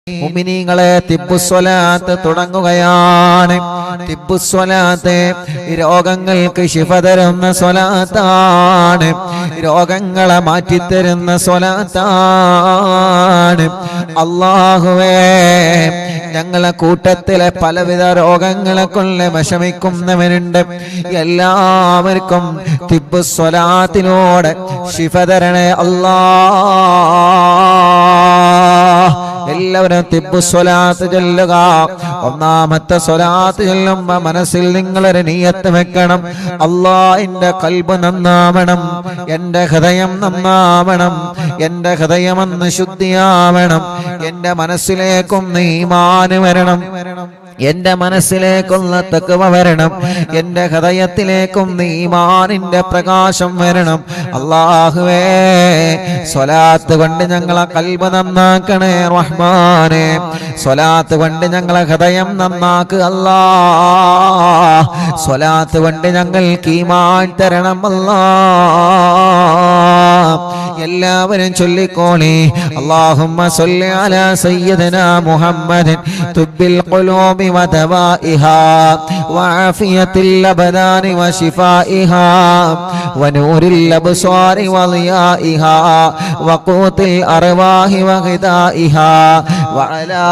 മുഅ്മിനീങ്ങളെ തിബ്ബുസ്വലാത്ത് തുടങ്ങുകയാണ്. തിബ്ബുസ്വലാത്ത് രോഗങ്ങൾക്ക് ശിഫ തരുന്ന സ്വലാത്താണ്, രോഗങ്ങളെ മാറ്റിത്തരുന്ന സ്വലാത്താണ്. അല്ലാഹുവേ, ഞങ്ങളെ കൂട്ടത്തിലെ പലവിധ രോഗങ്ങളെ കൊണ്ട് വിഷമിക്കുന്നവരുണ്ട്. എല്ലാവർക്കും തിബ്ബുസ്വലാത്തിലൂടെ ശിഫ തരണേ അല്ലാഹ്. എല്ലാവരും തിബ്ബുസ്വലാത്ത് ചൊല്ലുക. ഒന്നാമത്തെ സ്വലാത്ത് ചൊല്ലുമ്പോ മനസ്സിൽ നിങ്ങളൊരു നിയ്യത്ത് വെക്കണം. അല്ലാഹ്, എന്റെ ഖൽബ് നന്നാവണം, എന്റെ ഹൃദയം നന്നാവണം, എന്റെ ഹൃദയമെന്ന് ശുദ്ധിയാവണം, എന്റെ മനസ്സിലേക്കും ഈമാൻ വരണം, എന്റെ മനസ്സിലേക്കുള്ള തഖ്വ വരണം, എന്റെ ഹൃദയത്തിലേക്കും ഈമാനിന്റെ പ്രകാശം വരണം. അല്ലാഹുവേ, സ്വലാത്ത് കൊണ്ട് ഞങ്ങളെ ഖൽബ് നന്നാക്കണേ റഹ്മാനേ. സ്വലാത്ത് കൊണ്ട് ഞങ്ങളെ ഹൃദയം നന്നാക്കുക അല്ലാഹ്. സ്വലാത്ത് കൊണ്ട് ഞങ്ങൾക്ക് ഈമാൻ തരണം അല്ലാഹ്. എല്ലാവരും ചൊല്ലിക്കോളി. അല്ലാഹുമ്മ സ്വല്ലി അലാ സയ്യിദിനാ മുഹമ്മദിൻ തുബ്ബിൽ ഖുലൂബി വദവാഇഹാ വആഫിയത്തിൽ അബ്ദാനി വശിഫാഇഹാ വനൂരിൽ അബ്സാരി വളിയാഇഹാ വഖൂത്തിൽ അർവാഹി വഗിദാഇഹാ വഅലാ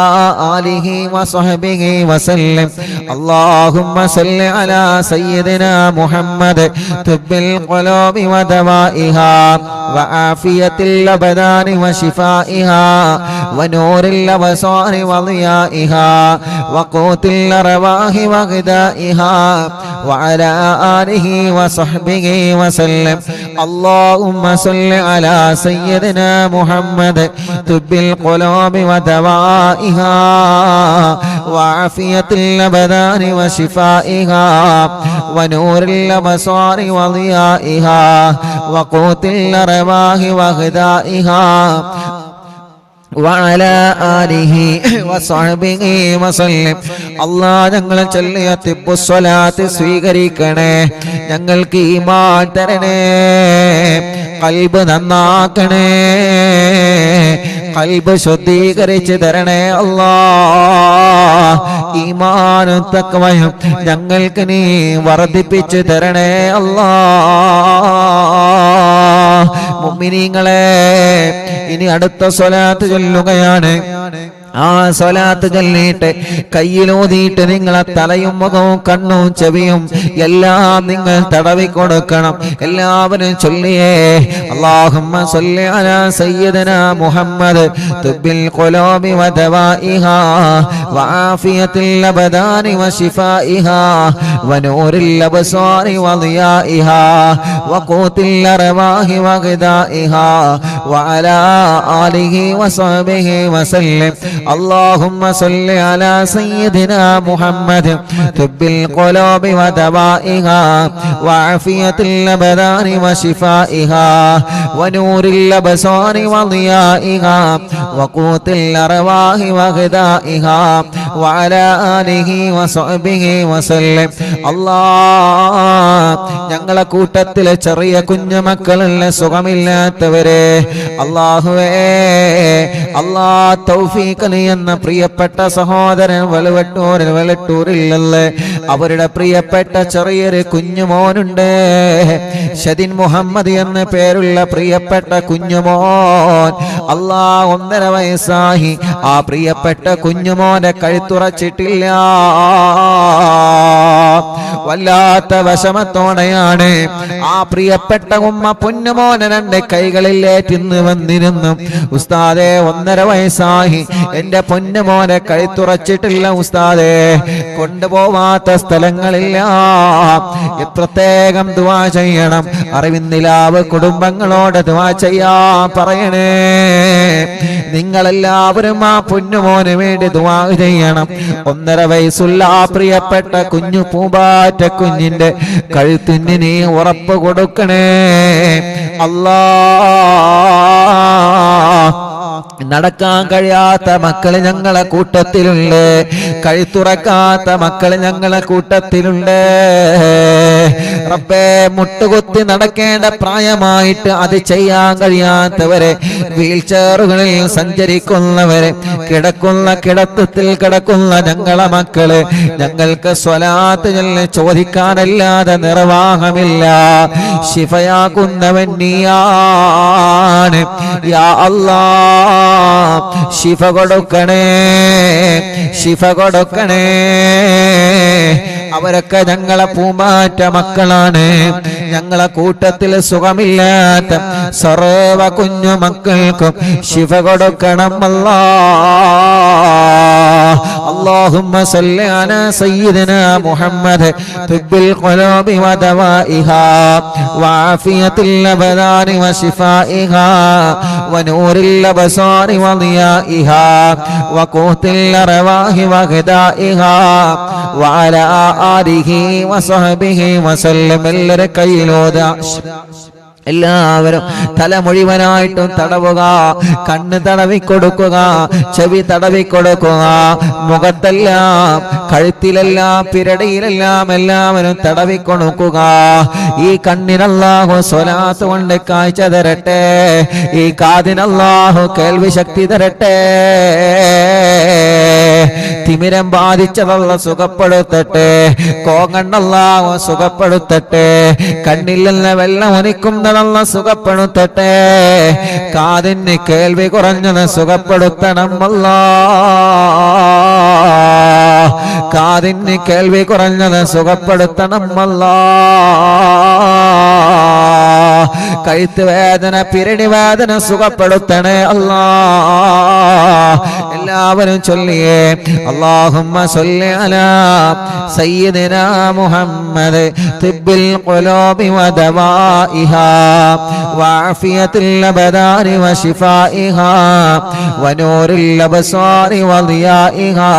ആലിഹി വസഹ്ബിഹി വസല്ലം. അല്ലാഹുമ്മ സ്വല്ലി അലാ സയ്യിദിനാ മുഹമ്മദ് തുബ്ബിൽ ഖുലൂബി വദവാഇഹാ وعافية الأبدان وشفائها ونور الأبصار وضيائها وقوت الأرواح وغذائها وعلى آله وصحبه وسلم. اللهم صل على سيدنا محمد طب القلوب ودوائها وعافية الأبدان وشفائها ونور الأبصار وضيائها وقوت الأرواح وغذائها وعلى آله وصحبه وسلم. അല്ലാഹ്, ഞങ്ങളെ ചൊല്ലിയ തിബ്ബുസ്വലാത്ത് സ്വീകരിക്കണേ. ഞങ്ങൾക്ക് ഈമാൻ തരണേ, ഖൽബ് നന്നാക്കണേ, ഖൽബ് ശുദ്ധീകരിച്ച് തരണേ അല്ലാഹ്. ഈമാനും തഖ്വയും ഞങ്ങൾക്ക് നീ വർദ്ധിപ്പിച്ച് തരണേ അല്ലാഹ്. മുഅ്മിനീങ്ങളെ, ഇനി അടുത്ത സ്വലാത്ത് ചൊല്ലുകയാണ്. ആ സ്വലാത്ത് ചൊല്ലിയിട്ട് കയ്യിലൂതിയിട്ട് നിങ്ങളെ തലയും മുഖവും കണ്ണും ചെവിയും എല്ലാം നിങ്ങൾ തടവി കൊടുക്കണം. എല്ലാവരും ചൊല്ലിയേ. അല്ലാഹുമ്മ സ്വല്ലി അലാ സയ്യിദിനാ മുഹമ്മദ് തുബ്ബിൽ ഖുലൂബി വദവാഇഹാ വആഫിയത്തിൽ അബ്ദാനി വശിഫാഇഹാ വനൂരിൽ അബ്സാരി വളിയാഇഹാ വഖൂത്തിൽ അർവാഹി വഗദാഇഹാ വഅലാ ആലിഹി വസഹ്ബിഹി വസല്ലം. اللهم صل على سيدنا محمد طب القلوب ودوائها وعافية الأبدان وشفائها ونور الأبصار وضيائها وقوت الأرواح وغذائها وعلى آله وصحبه وسلم. الله, ഞങ്ങളെ കൂട്ടത്തിലെ ചെറിയ കുഞ്ഞുമക്കളുള്ള സുഖമില്ലാത്തവരെ അല്ലാഹുവേ, അല്ലാഹ് തൗഫീഖ് എന്ന പ്രിയപ്പെട്ട സഹോദരൻ വെളട്ടൂരിലല്ലേ, അവരുടെ പ്രിയപ്പെട്ട ചെറിയൊരു കുഞ്ഞുമോനുണ്ട്. ഷദിൻ മുഹമ്മദ് എന്ന പേരുള്ള പ്രിയപ്പെട്ട കുഞ്ഞുമോൻ. അല്ലാഹ്, 1.5 വയസ്സായി. ആ പ്രിയപ്പെട്ട കുഞ്ഞുമോനെ കഴുത്തുറച്ചിട്ടില്ല. വല്ലാത്ത വിഷമത്തോടെയാണ് ആ പ്രിയപ്പെട്ട ഉമ്മ പൊന്നുമോനെ 2 കൈകളിലേറ്റിന്ന് വന്നിരുന്നു. ഉസ്താദേ, 1.5 വയസ്സായി, എന്റെ പൊന്നുമോനെ കഴുത്തുറച്ചിട്ടില്ല ഉസ്താദേ, കൊണ്ടുപോവാത്ത സ്ഥലങ്ങളില്ല. പ്രത്യേകം ദുആ ചെയ്യണം. അറിവിന്നിലാവ് കുടുംബങ്ങളോട് ദുആ ചെയ്യാൻ പറയണേ. നിങ്ങളെല്ലാവരും ആ പൊന്നുമോന് വേണ്ടി ദുആ ചെയ്യണം. 1.5 വയസ്സുള്ള ആ പ്രിയപ്പെട്ട കുഞ്ഞു പൂമ്പാറ്റ കുഞ്ഞിന്റെ കഴുത്തിന് നീ ഉറപ്പ് കൊടുക്കണേ അല്ലാഹ്. നടക്കാൻ കഴിയാത്ത മക്കൾ ഞങ്ങളെ കൂട്ടത്തിലുണ്ട്, കഴുത്തുറക്കാത്ത മക്കൾ ഞങ്ങളെ കൂട്ടത്തിലുണ്ട്. റബ്ബേ, മുട്ടുകുത്തി നടക്കേണ്ട പ്രായമായിട്ട് അത് ചെയ്യാൻ കഴിയാത്തവരെ, വീൽചെയറുകളിൽ സഞ്ചരിക്കുന്നവരെ, കിടക്കുന്ന കിടത്തത്തിൽ കിടക്കുന്ന ഞങ്ങളെ മക്കള്, ഞങ്ങൾക്ക് സ്വലാത്ത് ചോദിക്കാനല്ലാതെ നിർവാഹമില്ല. ശിഫയാക്കുന്നവൻ നീയാണ് യാ അല്ലാഹ്. ശിഫ കൊടുക്കണേ, ശിഫ കൊടുക്കണേ. അവരൊക്കെ ഞങ്ങളെ പൂമാറ്റ മക്കളാണ്. ഞങ്ങളെ കൂട്ടത്തിൽ സുഖമില്ലാത്ത സർവ കുഞ്ഞു മക്കൾക്കും ശിഫ കൊടുക്കണം അല്ലാഹ്. اللهم صل على سيدنا محمد طب القلوب ودوائها وعافية الأبدان وشفائها ونور الأبصار وضيائها وقوت الأرواح وغذائها وعلى آله وصحبه وسلم. എല്ലാവരും തല മുഴുവനായിട്ടും തടവുക, കണ്ണ് തടവിക്കൊടുക്കുക, ചെവി തടവിക്കൊടുക്കുക, മുഖത്തെല്ലാം കഴുത്തിലെല്ലാം പിരടിയിലെല്ലാം എല്ലാവരും തടവിക്കൊടുക്കുക. ഈ കണ്ണിനല്ലാഹു സ്വലാത്ത് കൊണ്ട് കാഴ്ച തരട്ടെ, ഈ കാതിനല്ലാഹു കേൾവി ശക്തി തരട്ടെ. തിമിരം ബാധിച്ചതല്ല സുഖപ്പെടുത്തട്ടെ, കോങ്ങണ്ണല്ലാഹു സുഖപ്പെടുത്തട്ടെ, കണ്ണിൽ നിന്ന് വെള്ളം ഒലിക്കുന്ന സുഖപ്പെടുത്തട്ടെ, കാതിന് കേൾവി കുറഞ്ഞത് സുഖപ്പെടുത്തണം അല്ലാഹ്. കാതിന് കേൾവി കുറഞ്ഞത് സുഖപ്പെടുത്തണം അല്ലാഹ്. കഴുത്ത് വേദന, പിരടി വേദന സുഖപ്പെടുത്തണേ അല്ലാഹ്. എല്ലാവരും ചൊല്ലിയേ അല്ലാഹുമ്മ സ്വല്ലി അലാ സയ്യിദിനാ മുഹമ്മദ് തിബ്ബിൽ ഖുലൂബി വദവാഇഹാ വഅഫിയത്തിൽ അബദാനി വശിഫാഇഹാ വനൂറിൽ അബ്സാരി വദിയാഇഹാ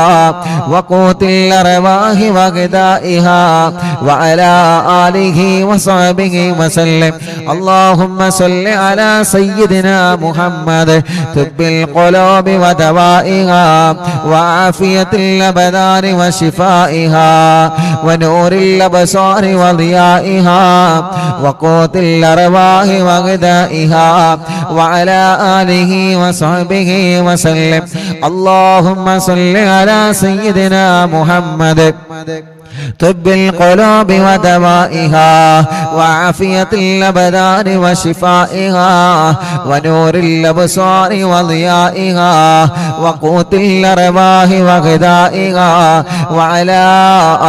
വഖൂത്തിൽ അർവാഹി വഗദാഇഹാ വഅലാ ആലിഹി വസഹബിഹി വസല്ലം. اللهم صل على سيدنا محمد طب القلوب ودوائها وعافية الأبدان وشفائها ونور الأبصار وضيائها وقوت الأرواح وغذائها وعلى آله وصحبه وسلم. اللهم صل على سيدنا محمد طب القلوب ودوائها وعافية الأبدان وشفائها ونور الأبصار وضيائها وقوت الأرواح وغذائها وعلى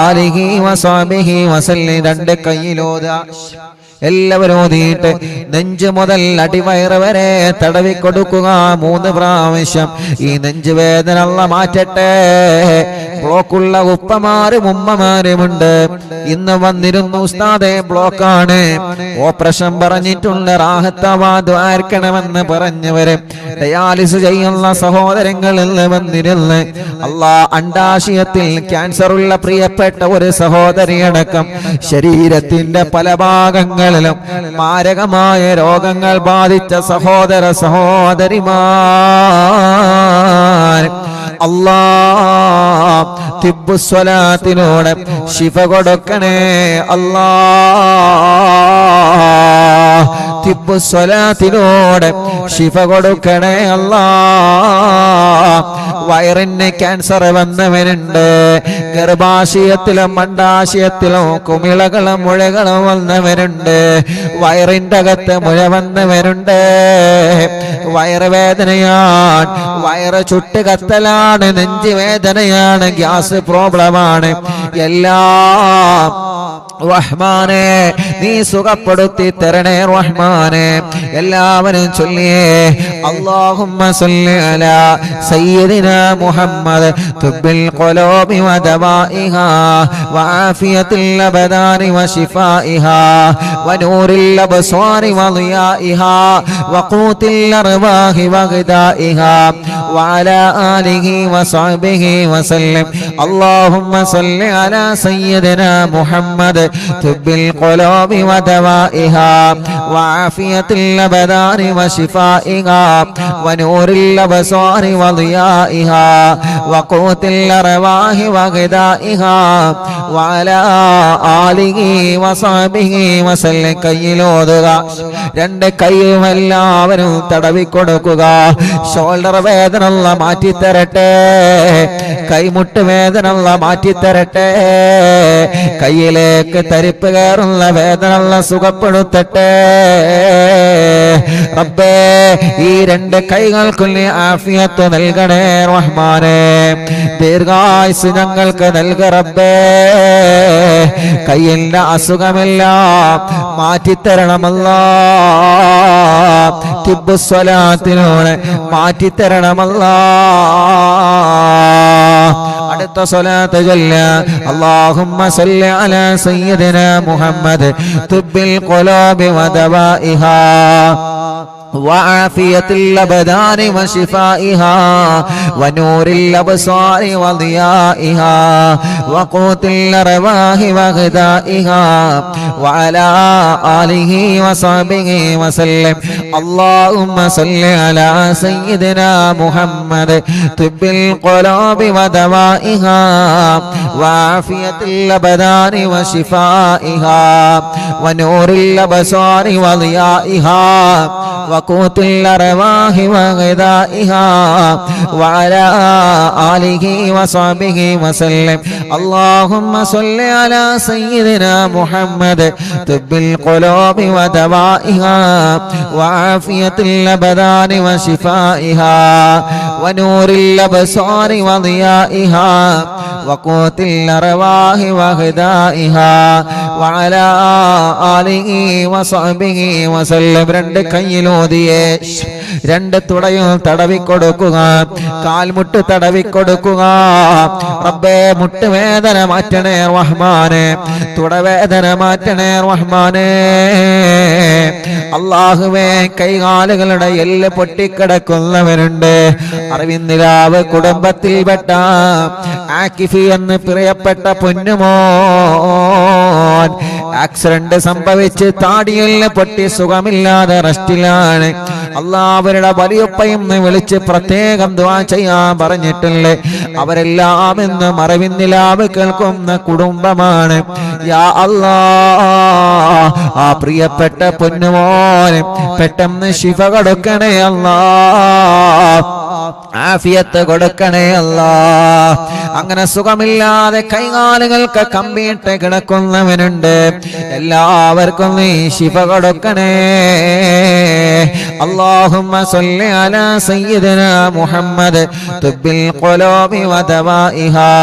آله وصحبه وسلم. രണ്ട് കൈയിലോതാ എല്ലാവരും ഓതിയിട്ട് നെഞ്ച് മുതൽ അടിവയറ് വരെ തടവിക്കൊടുക്കുക 3 പ്രാവശ്യം. ഈ നെഞ്ചുവേദന അല്ലാഹ് മാറ്റട്ടെ. ബ്ലോക്കുള്ള ഉപ്പമാരും ഉമ്മമാരുമുണ്ട്. ഇന്ന് വന്നിരുന്നു ഉസ്താദേ ബ്ലോക്കാണ്, ഓപ്പറേഷൻ പറഞ്ഞിട്ടുണ്ട്, റാഹത്താവാദ്വാർക്കണമെന്ന് പറഞ്ഞവര്, ഡയാലിസ് ചെയ്യുന്ന സഹോദരങ്ങളിൽ വന്നിരുന്ന് അല്ലാഹ് അണ്ടാശയത്തിൽ ക്യാൻസർ ഉള്ള പ്രിയപ്പെട്ട ഒരു സഹോദരിയടക്കം ശരീരത്തിന്റെ പല ഭാഗങ്ങളിലും മാരകമായ രോഗങ്ങൾ ബാധിച്ച സഹോദര സഹോദരിമാർ അല്ലാഹ് തിബ്ബുസ്വലാത്തിനോട് ശിഫ കൊടുക്കണേ അല്ലാഹ്. തിബ്ബുസ്വലാത്തിനോട് ശിഫ കൊടുക്കണേ അല്ലാഹ്. വയറിന് ക്യാൻസർ വന്നവരുണ്ട്, ഗർഭാശയത്തിലും അണ്ഡാശയത്തിലും കുമിളകളും മുഴകളും വന്നവരുണ്ട്, വയറിന്റെ അകത്ത് മുഴ വന്നവരുണ്ട്, വയറുവേദനയാണ്, വയറ് ചുട്ട് കത്തലാണ്, നെഞ്ച് വേദനയാണ്, ഗ്യാസ് പ്രോബ്ലമാണ്. എല്ലാം റഹ്മാനെ നീ സുഖപ്പെടുത്തി തരണേ റഹ്മാനെ. എല്ലാവരും ചൊല്ലിയേ അല്ലാഹുമ്മ സ്വല്ലി അലാ സയ്യിദിനാ മുഹമ്മദ് തുബ്ബിൽ ഖുലൂബി വദവാഇഹാ വആഫിയത്തിൽ അബദാനി വശിഫാഇഹാ വനൂറിൽ അബ്സാരി വദിയാഇഹാ വഖൂത്തിൽ അർവാഹി വഗദാഇഹാ വഅലാ ആലിഹി വസഹ്ബിഹി വസല്ലം. അല്ലാഹുമ്മ സ്വല്ലി അലാ സയ്യിദിനാ മുഹമ്മദ് طب القلوب ودوائها وعافية الأبدان وشفائها ونور الأبصار وضيائها وقوت الأرواح وغذائها وعلى آله وصحبه وسلم കയ്യിലോതുക രണ്ട് കൈയും എല്ലാവരും തടവിക്കൊടുക്കുക ഷോൾഡർ വേദന അല്ലാഹ് മാറ്റിത്തരട്ടെ കൈമുട്ട് വേദന അല്ലാഹ് മാറ്റിത്തരട്ടെ കയ്യിലേക്ക് തരിപ്പ് കയറുന്ന വേദന അല്ലാഹ് സുഖപ്പെടുത്തട്ടെ റബ്ബേ ഈ രണ്ട് കൈകൾക്കും നീ ആഫിയത്ത് നൽകണേ റഹ്മാനേ ദീർഘായുസ് ഞങ്ങൾക്ക് നൽക റബ്ബേ കയ്യിന്റെ അസുഖമെല്ലാം മാറ്റിത്തരണമല്ലാ തിബ്ബു സ്വലാത്തിനോട് മാറ്റിത്തരണമല്ലാ അടുത്ത സ്വലാത്ത് ചൊല്ല അല്ലാഹുമ്മ സല്ലി അലാ സയ്യിദിനാ മുഹമ്മദ് തുബ്ബിൽ ഖുലൂബി വദവാഇഹാ وعافية الأبدان وشفائها ونور الأبصار وضيائها وقوت الأرواح وغذائها وعلى آله وصحبه وسلم اللهم صل على سيدنا محمد طب القلوب ودوائها وعافية الأبدان وشفائها ونور الأبصار وضيائها وقوت الأرواح وغذائها وعلى آله وصحبه وسلم اللهم صل على سيدنا محمد طب القلوب ودوائها وعافية الأبدان وشفائها ونور الأبصار وضيائها وقوت الأرواح وغذائها وعلى آله وصحبه وسلم രണ്ട് കയ്യിലോതിയേ രണ്ട് തുടയും തടവിക്കൊടുക്കുക കാൽമുട്ട് തടവിക്കൊടുക്കുക റബ്ബേ മുട്ടുവേദന മാറ്റണേ റഹ്മാനേ തുടവേദന മാറ്റണേ റഹ്മാനേ അല്ലാഹുവേ കൈകാലുകളുടെ എല്ല് പൊട്ടിക്കിടക്കുന്നവരുണ്ട് അറിവിന്ദിരാവ് കുടുംബത്തിൽപ്പെട്ട ആക്കിഫി എന്ന് പ്രിയപ്പെട്ട പൊന്നുമോൻ ആക്സിഡന്റ് സംഭവിച്ച് താടിയെല്ല് പൊട്ടി സുഖമില്ലാതെ റെസ്റ്റിലാണ് അല്ലാഹുവരുടെ വലിയുപ്പയും വിളിച്ച് പ്രത്യേകം ദുആ ചെയ്യാൻ പറഞ്ഞിട്ടില്ലേ അവരെല്ലാം ഇന്ന് അറിവിന്ദിലാവ് കേൾക്കുന്ന കുടുംബമാണ് യാ അല്ലാഹ് ആ പ്രിയപ്പെട്ട പൊന്നുമോൻ പെട്ടെന്ന് ശിഫ കൊടുക്കണേ അല്ലാഹ് ആഫിയത്ത് കൊടുക്കണേ അല്ലാഹ് അങ്ങനെ സുഖമില്ലാതെ കൈകാലുകൾക്ക് കമ്പിയിട്ട് കിടക്കുന്നവനുണ്ട് എല്ലാവർക്കും നീ ശിഫ കൊടുക്കണേ اللهم صل على سيدنا محمد طب القلوب ودوائها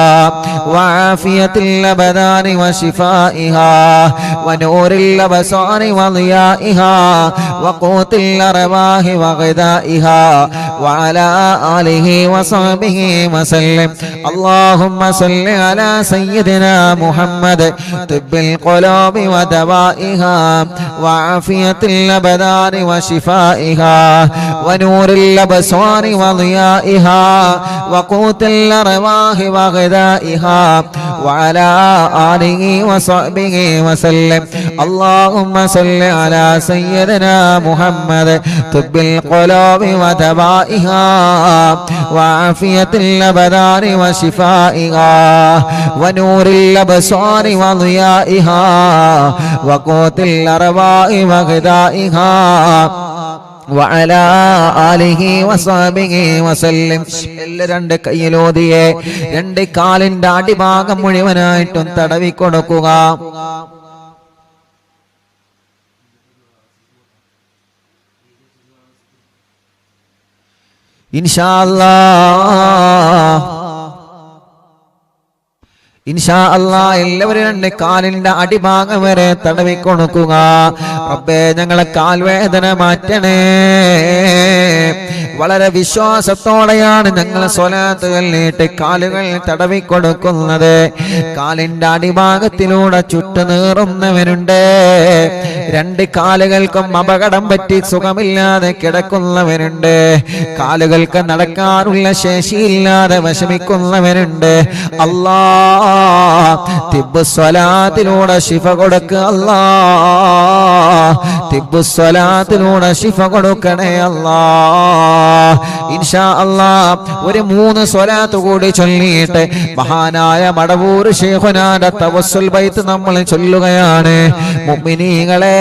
وعافية الأبدان وشفائها ونور الأبصار وضيائها وقوت الأرواح وغذائها وعلى آله وصحبه وسلم اللهم صل على سيدنا محمد طب القلوب ودوائها وعافية الأبدان وشفائها ونور الأبصار وضيائها وقوت الأرواح وغذائها وعلى آله وصحبه وسلم اللهم صل على سيدنا محمد طب القلوب ودوائها وعافية الأبدان وشفائها ونور الأبصار وضيائها وقوت الأرواح وغذائها وعلى آله وصحبه وسلم രണ്ട് കയ്യിലോതിയെ രണ്ട് കാലിന്റെ അടിഭാഗം മുഴുവനായിട്ടും തടവിക്കൊടുക്കുക ഇൻഷാ അല്ലാഹ് എല്ലാവരും രണ്ട് കാലിന്റെ അടിഭാഗം വരെ തടവിക്കൊടുക്കുക റബ്ബേ ഞങ്ങളെ കാൽവേദന മാറ്റണേ വളരെ വിശ്വാസത്തോടെയാണ് ഞങ്ങൾ സ്വലാത്ത് ചൊല്ലിയിട്ട് കാലുകൾ തടവിക്കൊടുക്കുന്നത്. കാലിന്റെ അടിഭാഗത്തിലൂടെ ചുട്ടുനീറുന്നവരുണ്ട്. രണ്ട് കാലുകൾക്കും അപകടം പറ്റി സുഖമില്ലാതെ കിടക്കുന്നവരുണ്ട്. കാലുകൾക്ക് നടക്കാനുള്ള ശേഷിയില്ലാതെ വിഷമിക്കുന്നവരുണ്ട്. അല്ലാ തിബ്ബ് സ്വലാത്തിലൂടെ ശിഫ കൊടുക്കുക. അല്ലാ തിബ്ബ് സ്വലാത്തിലൂടെ ശിഫ കൊടുക്കണേ അല്ലാ. ഇൻഷാ അല്ലാ ഒരു 3 സ്വലാത്ത് കൂടി ചൊല്ലിയിട്ട് മഹാനായ മടവൂർ ശൈഖുനാന്റെ തവസ്സുൽ ബൈത്ത് നമ്മൾ ചൊല്ലുകയാണ്. മുഅ്മിനീങ്ങളെ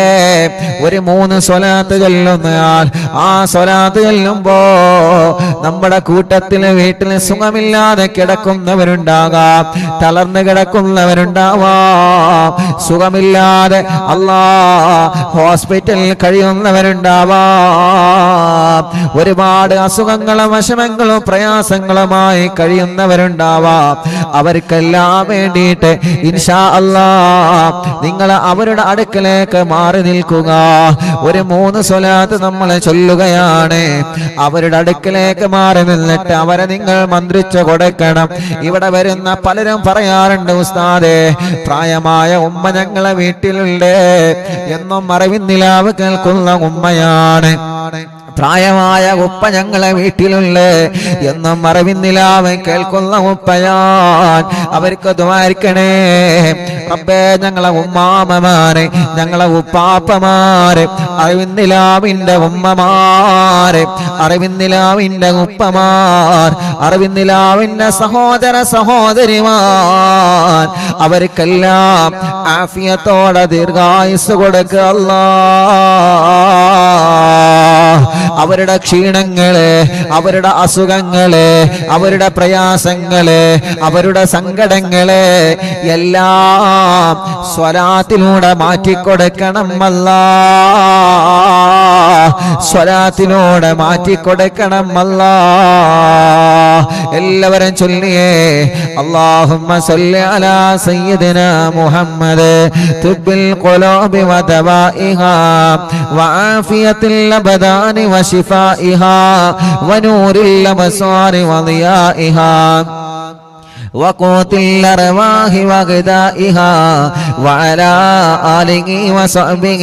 ഒരു 3 സ്വലാത്ത് ചൊല്ലുന്നയാൾ ആ സ്വലാത്ത് ചൊല്ലുമ്പോ നമ്മുടെ കൂട്ടത്തിൽ വീട്ടിൽ സുഖമില്ലാതെ കിടക്കുന്നവരുണ്ടാകാം, തളർന്നു കിടക്കുന്നവരുണ്ടാവാം, സുഖമില്ലാതെ അല്ലാ ഹോസ്പിറ്റലിൽ കഴിയുന്നവരുണ്ടാവാം, ഒരുപാട് അസുഖങ്ങളും വിഷമങ്ങളും പ്രയാസങ്ങളുമായി കഴിയുന്നവരുണ്ടാവാം. അവർക്കെല്ലാം വേണ്ടിയിട്ട് ഇൻഷാ അല്ലാ നിങ്ങൾ അവരുടെ അടുക്കലേക്ക് മാറി നിൽക്കുക. ഒരു 3 സ്വലാത്ത് നമ്മൾ ചൊല്ലുകയാണ്. അവരുടെ അടുക്കലേക്ക് മാറി നിന്നിട്ട് അവരെ നിങ്ങൾ മന്ത്രിച്ചു കൊടുക്കണം. ഇവിടെ വരുന്ന പലരും പറയാറുണ്ട്, ഉസ്താദേ പ്രായമായ ഉമ്മ ഞങ്ങളെ വീട്ടിലുണ്ട്. എന്നും അറിവിന്നിലാവ് കേൾക്കുന്ന ഉമ്മയാണ്. പ്രായമായ ഉപ്പ ഞങ്ങളെ വീട്ടിലുള്ള എന്നും അറിവിന്നിലാവ് കേൾക്കുന്ന ഉപ്പയാൻ. അവർക്ക് ദ്വാരിക്കണേ റബ്ബേ. ഞങ്ങളെ ഉമ്മാമമാരെ, ഞങ്ങളെ ഉപ്പാപ്പമാരെ, അറിവിന്നിലാവിന്റെ ഉമ്മമാരെ, അറിവിന്നിലാവിന്റെ ഉപ്പമാർ, അറിവിന്നിലാവിന്റെ സഹോദര സഹോദരിമാർ, അവർക്കെല്ലാം ആഫിയത്തോടെ ദീർഘായുസ് കൊടുക്കുക അല്ലാ. അവരുടെ ക്ഷീണങ്ങള്, അവരുടെ അസുഖങ്ങള്, അവരുടെ പ്രയാസങ്ങള്, അവരുടെ സങ്കടങ്ങള് എല്ലാം സ്വലാത്തിലൂടെ മാറ്റിക്കൊടുക്കണം അല്ലാ. സ്വലാത്തിലൂടെ മാറ്റിക്കൊടുക്കണം അല്ലാ. എല്ലാവരും ചൊല്ലിയേ അല്ലാഹുമ്മ സല്ലി അലാ സയ്യിദിനാ മുഹമ്മദ് തുബ്ബിൽ ഖുലൂബി വദവാഇഹാ വആഫിയത്തിൽ അബദാനി വശിഫാഇഹാ വനൂരിൽ അബ്സാരി വദിയാഇഹാ وقوت الأرواح وغذائها وعلى آله وصحبه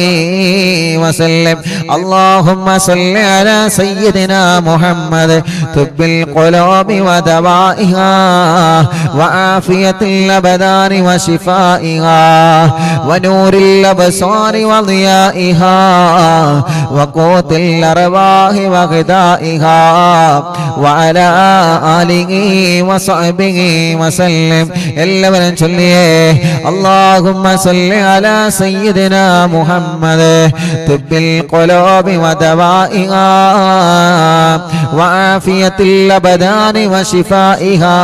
وسلم. اللهم صل على سيدنا محمد طب القلوب ودوائها وعافية الأبدان وشفائها ونور الأبصار وضيائها وقوت الأرواح وغذائها وعلى آله وصحبه وسلم. എല്ലാവരും ചൊല്ലിയേ اللهم صل على سيدنا محمد طب القلوب ودوائها وعافية الأبدان وشفائها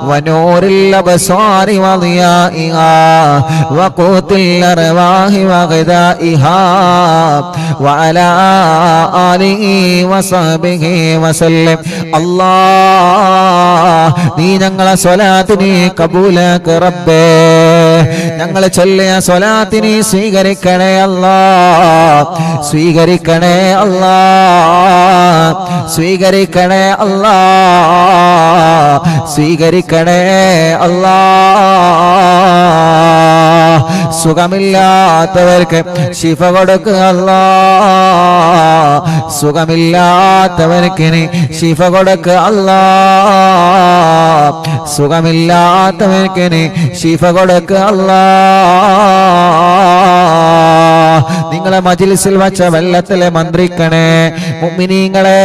ونور الأبصار وضيائها وقوت الأرواح وغذائها وعلى آله وصحبه وسلم. الله നീ ഞങ്ങളെ സ്വലാത്തിനെ കബൂലാക്ക് റബ്ബേ. ഞങ്ങൾ ചൊല്ലിയ സ്വലാത്തിനെ സ്വീകരിക്കണേ അല്ലാ. സ്വീകരിക്കണേ അല്ലാ. സ്വീകരിക്കണേ അല്ലാ. സ്വീകരിക്കണേ അല്ലാ. സുഖമില്ലാത്തവർക്ക് ശിഫ കൊടുക്കുക അല്ലാ. സുഖമില്ലാത്തവർക്ക് ശിഫ കൊടുക്കുക അല്ലാ. സുഖമില്ലാത്തവർക്ക് ശിഫ കൊടുക്കുക അല്ലാ. നിങ്ങളെ മജ്ലിസിൽ വച്ച വെള്ളത്തിലെ മന്ത്രിക്കണേ മുഅ്മിനീങ്ങളെ.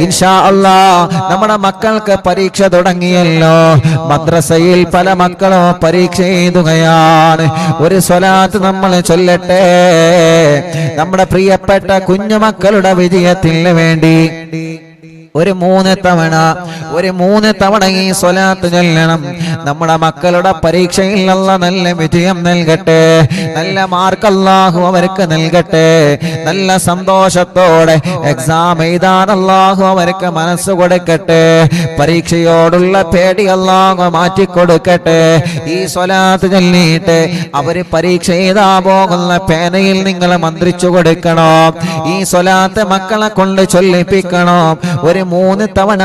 ഇൻഷാ അല്ലാ നമ്മുടെ മക്കൾക്ക് പരീക്ഷ തുടങ്ങിയല്ലോ. മദ്രസയിൽ പല മക്കളും പരീക്ഷ എഴുതുകയാണ്. ഒരു സ്വലാത്ത് നമ്മൾ ചൊല്ലട്ടെ നമ്മുടെ പ്രിയപ്പെട്ട കുഞ്ഞുമക്കളുടെ വിജയത്തിന് വേണ്ടി. ഒരു 3 തവണ ഈ സ്വലാത്ത് ചൊല്ലണം. നമ്മുടെ മക്കളുടെ പരീക്ഷയിൽ അല്ലാഹ് നല്ല വിജയം നൽകട്ടെ, നല്ല മാർക്ക് അല്ലാഹു അവർക്ക് നൽകട്ടെ, നല്ല സന്തോഷത്തോടെ എക്സാം എഴുതാൻ അല്ലാഹു അവർക്ക് മനസ്സ് കൊടുക്കട്ടെ, പരീക്ഷയോടുള്ള പേടി അല്ലാഹു മാറ്റിക്കൊടുക്കട്ടെ. ഈ സ്വലാത്ത് ചൊല്ലിയിട്ട് അവര് പരീക്ഷ എഴുതാ പോകുന്ന പേനയിൽ നിങ്ങൾ മന്ത്രിച്ചു കൊടുക്കണം. ഈ സ്വലാത്ത് മക്കളെ കൊണ്ട് ചൊല്ലിപ്പിക്കണം. ഒരു 3 തവണ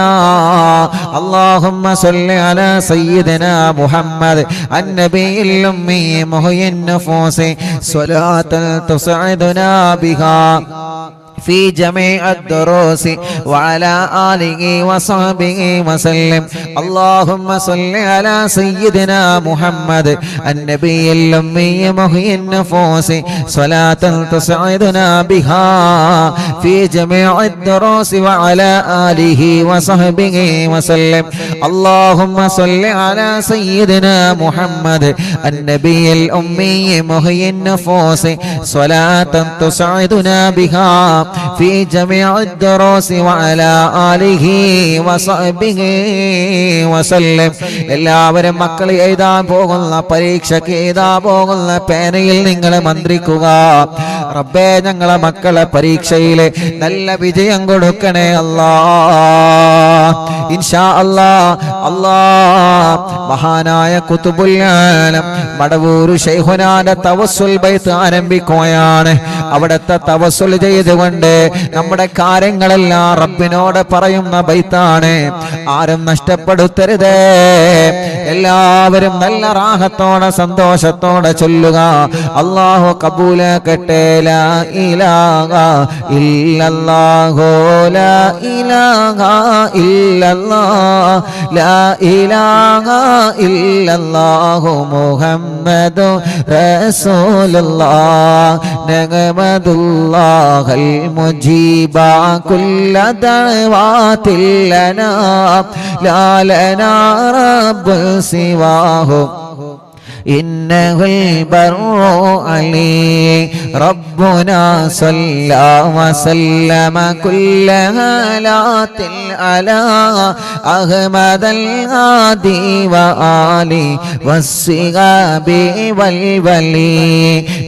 അല്ലാഹുമ്മ സ്വല്ലി അലാ സയ്യിദിനാ മുഹമ്മദ് അന്നബിയിൽ ഉമ്മി മുഹയ്യിൻ നഫൂസി സ്വലാത്തൻ തുസ്ഇദുനാ ബിഹാ في جميع الدروس وعلى آله وصحبه وسلم. اللهم صل على سيدنا محمد النبي الأمي محيي النفوس صلاة تسعدنا بها في جميع الدروس وعلى آله وصحبه وسلم. اللهم صل على سيدنا محمد النبي الأمي محيي النفوس صلاة تسعدنا بها في جميع الدروس وعلى آله وصحبه وسلم. എല്ലാവരും മക്കൾ എഴുതാൻ പോകുന്ന പരീക്ഷയ്ക്ക് എഴുതാൻ പോകുന്ന പേനയിൽ നിങ്ങൾ മന്ത്രിക്കുക, റബ്ബേ ഞങ്ങളെ മക്കളെ പരീക്ഷയിൽ നല്ല വിജയം കൊടുക്കണേ അല്ലാഹ്. ഇൻഷാ അല്ലാഹ്. മഹാനായ ഖുതുബുൽ ആലം മടവൂർ ശൈഖുനാന്റെ തവസ്സുൽ ബൈത്ത് ആരംഭിക്കുകയാണ്. അവിടുത്തെ തവസ്സുൽ ചെയ്തുകൊണ്ട് നമ്മുടെ കാര്യങ്ങളെല്ലാം റബ്ബിനോട് പറയുന്ന ബൈത്താണ്. ആരും നഷ്ടപ്പെടുത്തരുതേ. എല്ലാവരും നല്ല റാഹത്തോടെ സന്തോഷത്തോടെ ചൊല്ലുക. അല്ലാഹു കബൂലാക്കട്ടെ. ലാ ഇലാഹ ഇല്ലല്ലാഹു ലാ ഇലാഹ ഇല്ലല്ലാഹ് ലാ ഇലാഹ ഇല്ലല്ലാഹു മുഹമ്മദു റസൂലുള്ളാഹ് നഗമദുല്ലാഹൽ മുജീബാ കുല്ല ദഅവാതിൽ ലനാ ലാ ലനാ റബ്ബു സിവാഹു إنه البر علي ربنا صلى وسلم كل هالات على أحمد الهادي وآله والصحاب والولي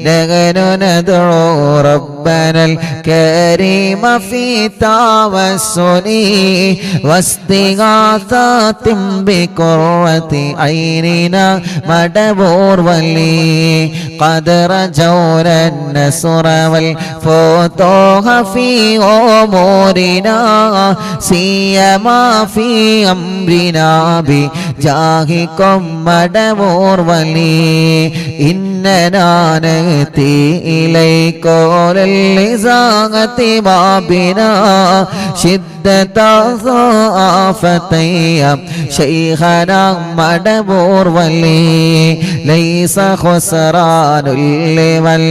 نحن ندعو ربنا الكريم في توسل واستغاثة بقرة عيننا مدبور ولي قد رجونا النصر والفتوح في أمورنا سيما في أمرنا بجاهكم مدبور ولي إننا نأتي إليكم للإزاغة بابنا شدة ضعافتي شيخنا مدبور ولي ليس خسران لمن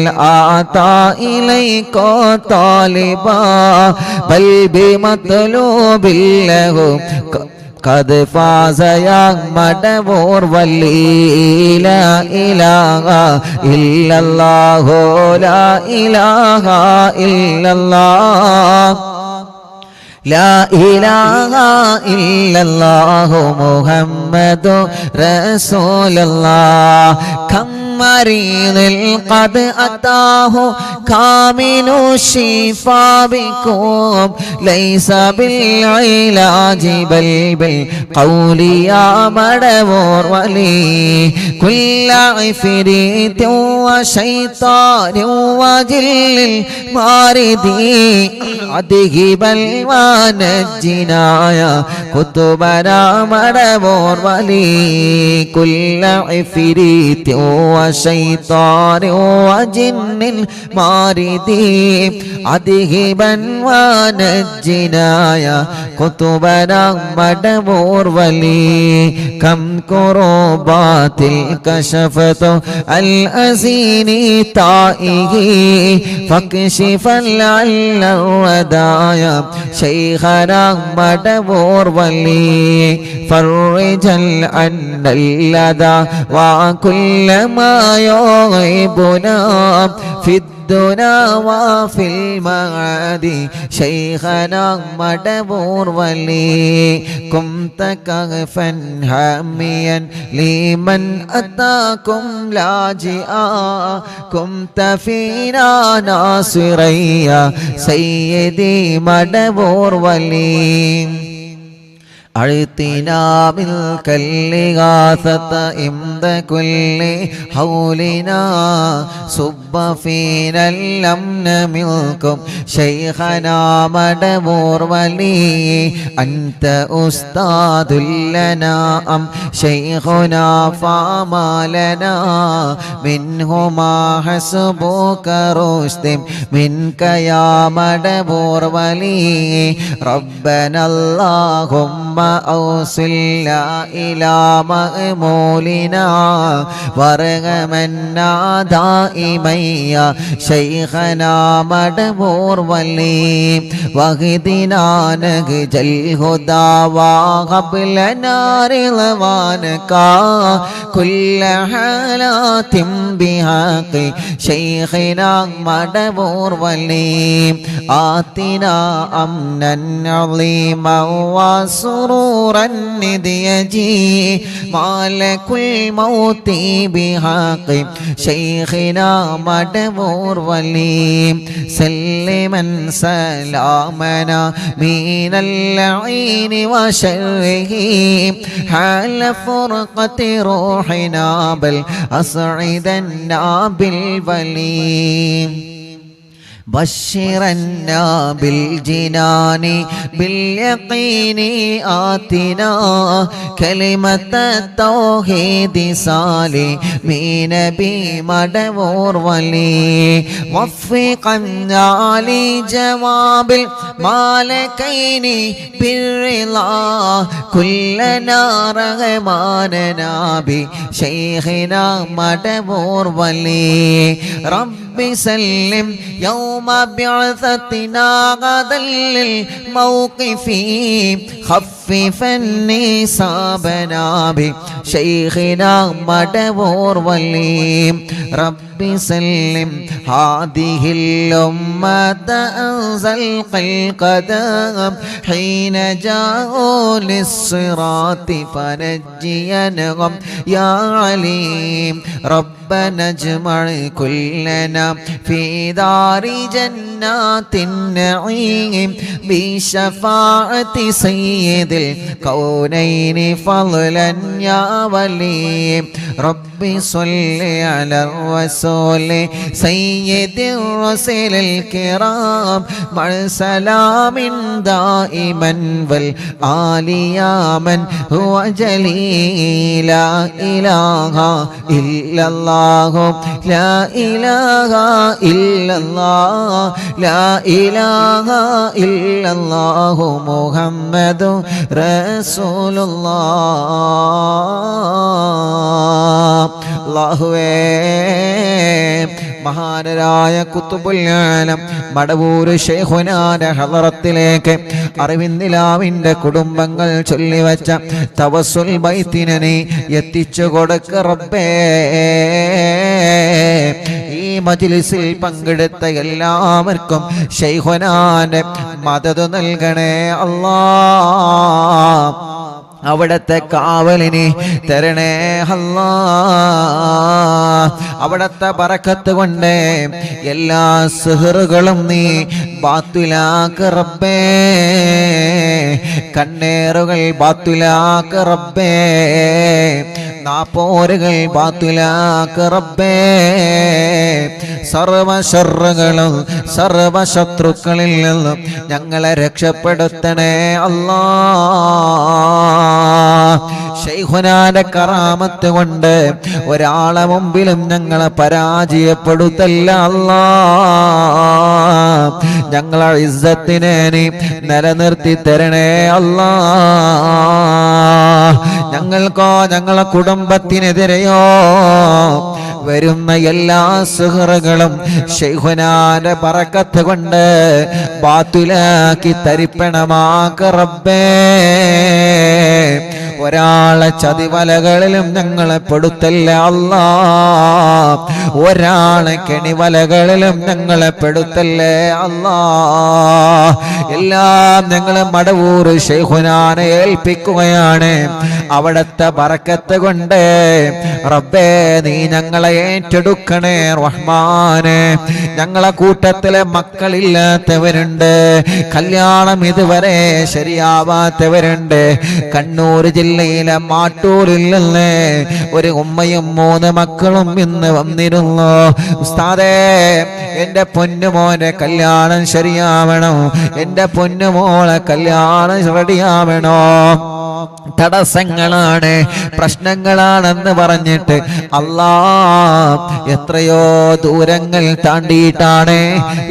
آتى إليكم طالبا بل بمطلوب له قد فاز يا مدبور ولي لا إله إلا الله لا إله إلا الله لا إله إلا الله محمد رسول الله كم مريض قد أتاه كامل الشفاء بكم ليس بالعلاج بل بالقول يا مدبور ولي كل عفريت وشيطان وجل ماردي أذهب ونجنا يا كتبنا مدبور ولي كل عفريت وشيطان وجن ماردي أذهبا ونجنا يا كتبنا مدبور ولي كم كربات كشفت الأزين طائه فاكشفا لعل الودايا شيخنا مدبور ولي فرجا عنا اللدى وكل ما غيبنا في الدنا وفي المعاد شيخنا مدبور ولي كنت كهفا حاميا لمن أتاكم لاجئا كنت فينا ناصريا سيدي مدبور ولي أعطنا ملك الإغاثة عند كل حولنا صب فينا الأمن منكم شيخنا مدبور ولي أنت أستاذ لنا أم شيخنا فما لنا منهما حسبك رشد منك يا مدبور ولي ربنا اللهم أوصلنا إلى مأمولنا وارحمنا دائما يا شيخنا مدبور ولي واهدنا نهج الهدى وهب لنا رضوانك كل حالات بحق شيخنا مدبور ولي آتنا أمنا عظيما وسرورا نديجي مالك الموت بحق شيخنا مدبور ولي سلما سلامنا من اللعين وشره حال فرقة روحنا بل أسعدنا بالولي بشرنا بالجنان باليقين آتنا كلمة التوحيد سالمين بمدبور ولي وفقنا لجواب المالكين بالرضا كلنا رغماننا بشيخنا مدبور ولي رب سلم يوم بعثتنا غدا للموقف خففا نصابنا بشيخنا مدبور ولي رب سلم هذه الأمة أنزل القدم حين جاءوا للصراط فنجينهم يا عليم ربنا اجمع كلنا في دار جنات النعيم بشفاعة سيد الكونين فضلا يا ولي رب صل على الرسول سيد الرسل الكرام مع سلام دائما والآل يا من هو جليل لا إله إلا الله لا إله إلا الله لا إله إلا الله محمد رسول الله അല്ലാഹുവേ മഹാനരായ ഖുതുബുൽ ആലം മടവൂർ ശൈഖുനാന്റെ ഹളറത്തിലേക്ക് അറിവിന്ദിലാവിന്റെ കുടുംബങ്ങൾ ചൊല്ലിവച്ച തവസ്സുൽ ബൈത്തിനെ നീ എത്തിച്ചു കൊടുക്ക റബ്ബേ ഈ മജ്ലിസിൽ പങ്കെടുത്ത എല്ലാവർക്കും ശൈഖുനാന്റെ മദദ് നൽകണേ അല്ലാഹ് അവിടത്തെ കാവലിനെ തരണേ അല്ലാഹ് അവിടത്തെ ബറക്കത്ത് കൊണ്ട് എല്ലാ സിഹറുകളും നീ ബാത്തിലാക്ക് റബ്ബേ കണ്ണേറുകൾ ബാത്തിലാക്ക് റബ്ബേ നാപ്പോരുകൾ ബാത്തിലാക്ക് റബ്ബേ സർവ ശർറുകളും സർവ ശത്രുക്കളിൽ നിന്നും ഞങ്ങളെ രക്ഷപ്പെടുത്തണേ അല്ലാഹ് ശൈഖുനാന്റെ കറാമത്ത് കൊണ്ട് ഒരാളെ മുമ്പിലും ഞങ്ങളെ പരാജയപ്പെടുത്തല്ല അല്ലാഹ് ഞങ്ങളെ ഇസ്സത്തിനെ നീ നിലനിർത്തി തരണേ അല്ലാഹ് ഞങ്ങൾക്കോ ഞങ്ങളെ കുടുംബത്തിനെതിരെയോ വരുന്ന എല്ലാ സുഹൃകളും ശൈഖുനാന്റെ ബറക്കത്ത് കൊണ്ട് ബാത്തിലാക്കി തരിപ്പണമാക്ക റബ്ബേ ഒരാളെ ചതിവലകളിലും ഞങ്ങളെ പെടുത്തല്ലേ അല്ലാ. ഒരാളെ കെണിവലകളിലും ഞങ്ങളെ പെടുത്തല്ലേ അല്ലാ. എല്ലാം ഞങ്ങൾ മടവൂർ ശൈഖുനാനെ ഏൽപ്പിക്കുകയാണ്. അവിടത്തെ ബറക്കത്ത് കൊണ്ട് റബ്ബേ നീ ഞങ്ങളെ ഏറ്റെടുക്കണേ റഹ്മാനെ. ഞങ്ങളെ കൂട്ടത്തിലെ മക്കളില്ലാത്തവരുണ്ട്, കല്യാണം ഇതുവരെ ശരിയാവാത്തവരുണ്ട്. കണ്ണൂർ ജില്ലയിലെ മാട്ടൂരിൽ നിന്ന് ഒരു ഉമ്മയും 3 മക്കളും ഇന്ന് വന്നിരുന്നു. ഉസ്താദേ, എന്റെ പൊന്നുമോനെ കല്യാണം ശരിയാവണം, എന്റെ പൊന്നുമോളെ കല്യാണം റെഡിയാവണോ. തടസ്സങ്ങളാണ്, പ്രശ്നങ്ങളാണെന്ന് പറഞ്ഞിട്ട് അല്ലാ എത്രയോ ദൂരങ്ങൾ താണ്ടിയിട്ടാണ്,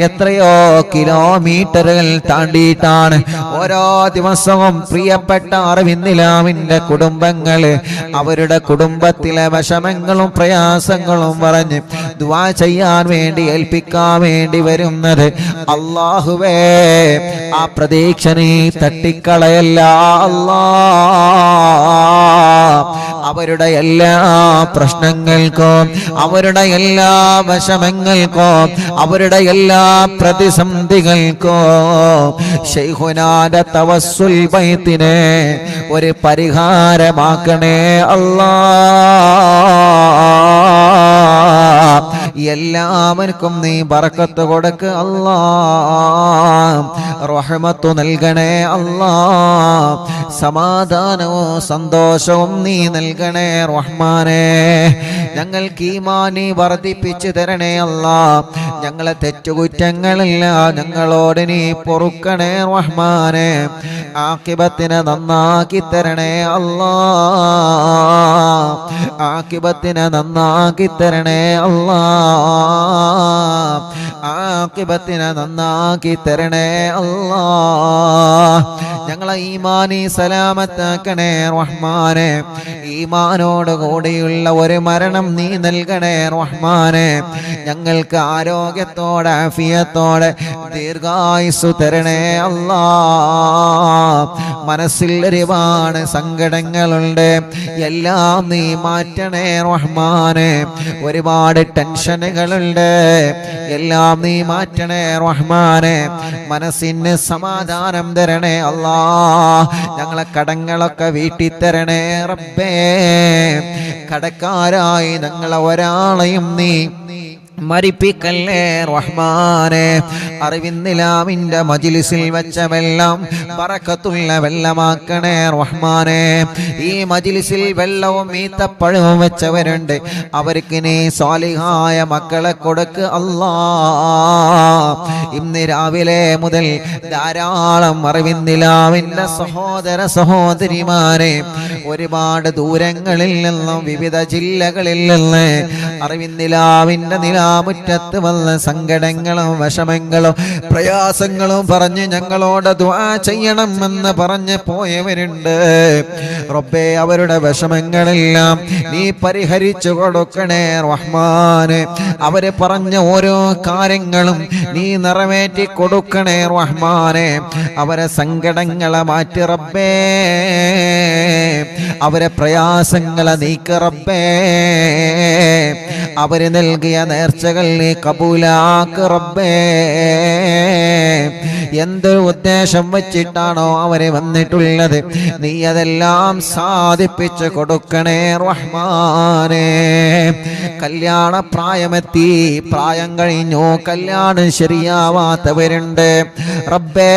എത്രയോ കിലോമീറ്ററുകൾ താണ്ടിയിട്ടാണ് ഓരോ ദിവസവും പ്രിയപ്പെട്ട അറിവിന്നിലാവിന്റെ കുടുംബങ്ങള് അവരുടെ കുടുംബത്തിലെ വിഷമങ്ങളും പ്രയാസങ്ങളും പറഞ്ഞ് ദുആ ചെയ്യാൻ വേണ്ടി ഏൽപ്പിക്കാൻ വേണ്ടി വരുന്നത്. അല്ലാഹുവേ, ആ പ്രതീക്ഷ നീ തട്ടിക്കളയല്ല അല്ലാ. അവരുടെ എല്ലാ പ്രശ്നങ്ങൾക്കും, അവരുടെ എല്ലാ വിഷമങ്ങൾക്കും, അവരുടെ എല്ലാ പ്രതിസന്ധികൾക്കും ശൈഖുനാന്റെ തവസ്സുൽ ബൈത്തിനെ ഒരു പരിഹാരമാക്കണേ അല്ലാ. എല്ലാവർക്കും നീ ബറക്കത്ത് കൊടുക്ക് അല്ലാ. റഹ്മത്ത് നൽകണേ അല്ലാ. സമാധാനവും സന്തോഷവും നീ നൽകണേ റഹ്മാനേ. ഞങ്ങൾക്ക് ഈമാനി വർദ്ധിപ്പിച്ചു തരണേ അല്ലാ. ഞങ്ങളെ തെറ്റുകുറ്റങ്ങളില്ല ഞങ്ങളോട് നീ പൊറുക്കണേ റഹ്മാനേ. ആഖിബത്തിനെ നന്നാക്കി തരണേ അല്ലാ. ആഖിബത്തിനെ നന്നാക്കി തരണേ അല്ലാ. ആഖിബത്തിനെ നന്നാക്കി തരണേ അല്ലാ. ഞങ്ങളെ ഈമാനി സലാമത്താക്കണേ റഹ്മാനെ. ഈമാനോട് കൂടിയുള്ള ഒരു മരണം നീ നൽകണേ റഹ്മാനെ. ഞങ്ങൾക്ക് ആരോഗ്യത്തോടെ ആഫിയത്തോടെ ദീർഘായുസ്സു തരണേ അല്ലാ. മനസ്സിൽ ഒരുപാട് സങ്കടങ്ങളുണ്ട്, എല്ലാം നീ മാറ്റണേ റഹ്മാനെ. ഒരുപാട് ടെൻഷനുകളുണ്ട്, എല്ലാം നീ മാറ്റണേ റഹ്മാനെ. മനസ്സിന് സമാധാനം തരണേ അല്ലാ. ഞങ്ങളെ കടങ്ങളൊക്കെ വീട്ടിത്തരണേ റബ്ബേ. കടക്കാരായി ഞങ്ങളെ ഒരാളെയും നീ മരിപ്പിക്കല്ലേ റഹ്മാനെ. അറിവിന്നിലാമിന്റെ മജ്ലിസിൽ വെച്ച വെള്ളം ബറക്കത്തുള്ള വെള്ളമാക്കണേ റഹ്മാനെ. ഈ മജ്ലിസിൽ വെള്ളവും ഈത്തപ്പഴവും വെച്ചവരുണ്ട്, അവർക്ക് നീ സ്വാലിഹായ മക്കളെ കൊടുക്ക് അല്ലാ. ഇന്ന് രാവിലെ മുതൽ ധാരാളം അറിവിന്നിലാമിന്റെ സഹോദര സഹോദരിമാരെ ഒരുപാട് ദൂരങ്ങളിൽ നിന്നും വിവിധ ജില്ലകളിൽ നിന്ന് അറിവിന്നിലാവിന്റെ മുറ്റത്ത് വന്ന സങ്കടങ്ങളും വിഷമങ്ങളും പ്രയാസങ്ങളും പറഞ്ഞ് ഞങ്ങളോട് ദുആ ചെയ്യണമെന്ന് പറഞ്ഞ് പോയവരുണ്ട്. റബ്ബേ, അവരുടെ വിഷമങ്ങളെല്ലാം നീ പരിഹരിച്ചു കൊടുക്കണേ റഹ്മാനെ. അവര് പറഞ്ഞ ഓരോ കാര്യങ്ങളും നീ നിറവേറ്റി കൊടുക്കണേ റഹ്മാനെ. അവരെ സങ്കടങ്ങളെ മാറ്റി റബ്ബേ, അവരെ പ്രയാസങ്ങളെ നീക്ക് റബ്ബേ. അവര് നൽകിയ നേർച്ചകൾ നീ കബൂലാക്ക് റബ്ബേ. എന്തൊരു ഉദ്ദേശം വച്ചിട്ടാണോ അവര് വന്നിട്ടുള്ളത്, നീ അതെല്ലാം സാധിപ്പിച്ചു കൊടുക്കണേ റഹ്മാനേ. കല്യാണ പ്രായമെത്തി, പ്രായം കഴിഞ്ഞു, കല്യാണം ശരിയാവാത്തവരുണ്ട്. റബ്ബേ,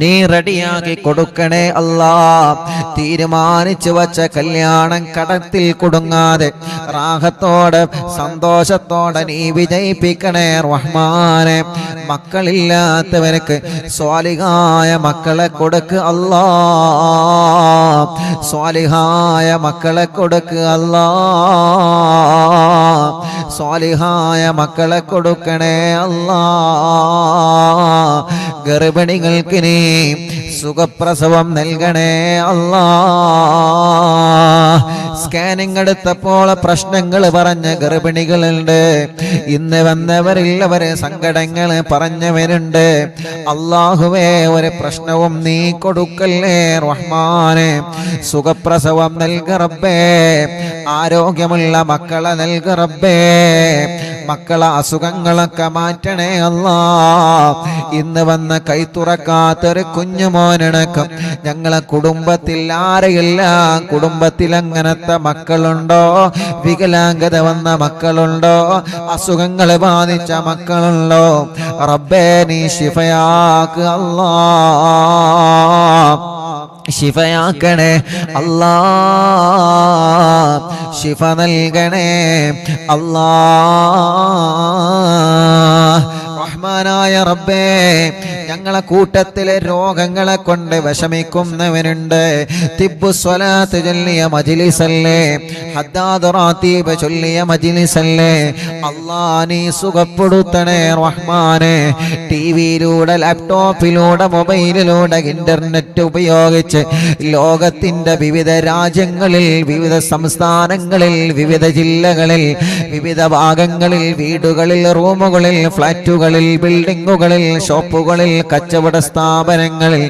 നീ റെഡിയാക്കി കൊടുക്കണേ അല്ലാ. തീരുമാനിച്ചു വച്ച കല്യാണം കടത്തിൽ കുടുങ്ങാതെ റാഹത്തോടെ സന്തോഷത്തോടെ നീ വിജയിപ്പിക്കണേ റഹ്മാനെ. മക്കളില്ലാത്തവർക്ക് സ്വാലിഹായ മക്കളെ കൊടുക്ക് അല്ലാ. സ്വാലിഹായ മക്കളെ കൊടുക്ക് അല്ലാ. സ്വാലിഹായ മക്കളെ കൊടുക്കണേ അല്ലാ. ഗർഭിണികൾക്ക് നീ സുഖപ്രസവം നൽകണേ അല്ലാ. സ്കാനിങ് എടുത്തപ്പോൾ പ്രശ്നങ്ങൾ പറഞ്ഞ ഗർഭിണികളുണ്ട്. ഇന്ന് വന്നവരില്ലവരെ സങ്കടങ്ങൾ പറഞ്ഞവരുണ്ട്. അല്ലാഹുവേ, ഒരു പ്രശ്നവും നീ കൊടുക്കല്ലേ റഹ്മാനെ. സുഖപ്രസവം നൽക റബ്ബേ, ആരോഗ്യമുള്ള മക്കളെ നൽക റബ്ബേ, മക്കളെ അസുഖങ്ങളൊക്കെ മാറ്റണേ അല്ലാ. ഇന്ന് വന്ന കൈ തുറക്കാത്തൊരു കുഞ്ഞുമോനടക്കം ഞങ്ങളെ കുടുംബത്തിൽ ആരെയെല്ലാം കുടുംബത്തിൽ അങ്ങനത്തെ മക്കളുണ്ടോ, വികലാംഗത വന്ന മക്കളുണ്ടോ, അസുഖങ്ങൾ ബാധിച്ച മക്കളുണ്ടോ, റബ്ബേ നീ ശിഫയാക്ക് അല്ലാ, ശിഫയാക്കണേ അല്ലാ, ശിഫ നൽകണേ അല്ലാ. റഹ്മാനായ റബ്ബേ, ഞങ്ങളെ കൂട്ടത്തിലെ രോഗങ്ങളെ കൊണ്ട് വിഷമിക്കുന്നവനുണ്ട്. തിബ്ബു സ്വലാത്ത് ചൊല്ലിയ മജ്ലിസല്ലേ, ഹദ്ദാദ് റാത്തീബ് ചൊല്ലിയ മജ്ലിസല്ലേ, അല്ലാ നീ സുഖപ്പെടുത്തണേ റഹ്മാനെ. ടിവിയിലൂടെ, ലാപ്ടോപ്പിലൂടെ, മൊബൈലിലൂടെ, ഇന്റർനെറ്റ് ഉപയോഗിച്ച് ലോകത്തിന്റെ വിവിധ രാജ്യങ്ങളിൽ, വിവിധ സംസ്ഥാനങ്ങളിൽ, വിവിധ ജില്ലകളിൽ, വിവിധ ഭാഗങ്ങളിൽ, വീടുകളിൽ, റൂമുകളിൽ, ഫ്ലാറ്റുകളിൽ, ബിൽഡിങ്ങുകളിൽ, ഷോപ്പുകളിൽ, കച്ചവട സ്ഥാപനങ്ങളിൽ,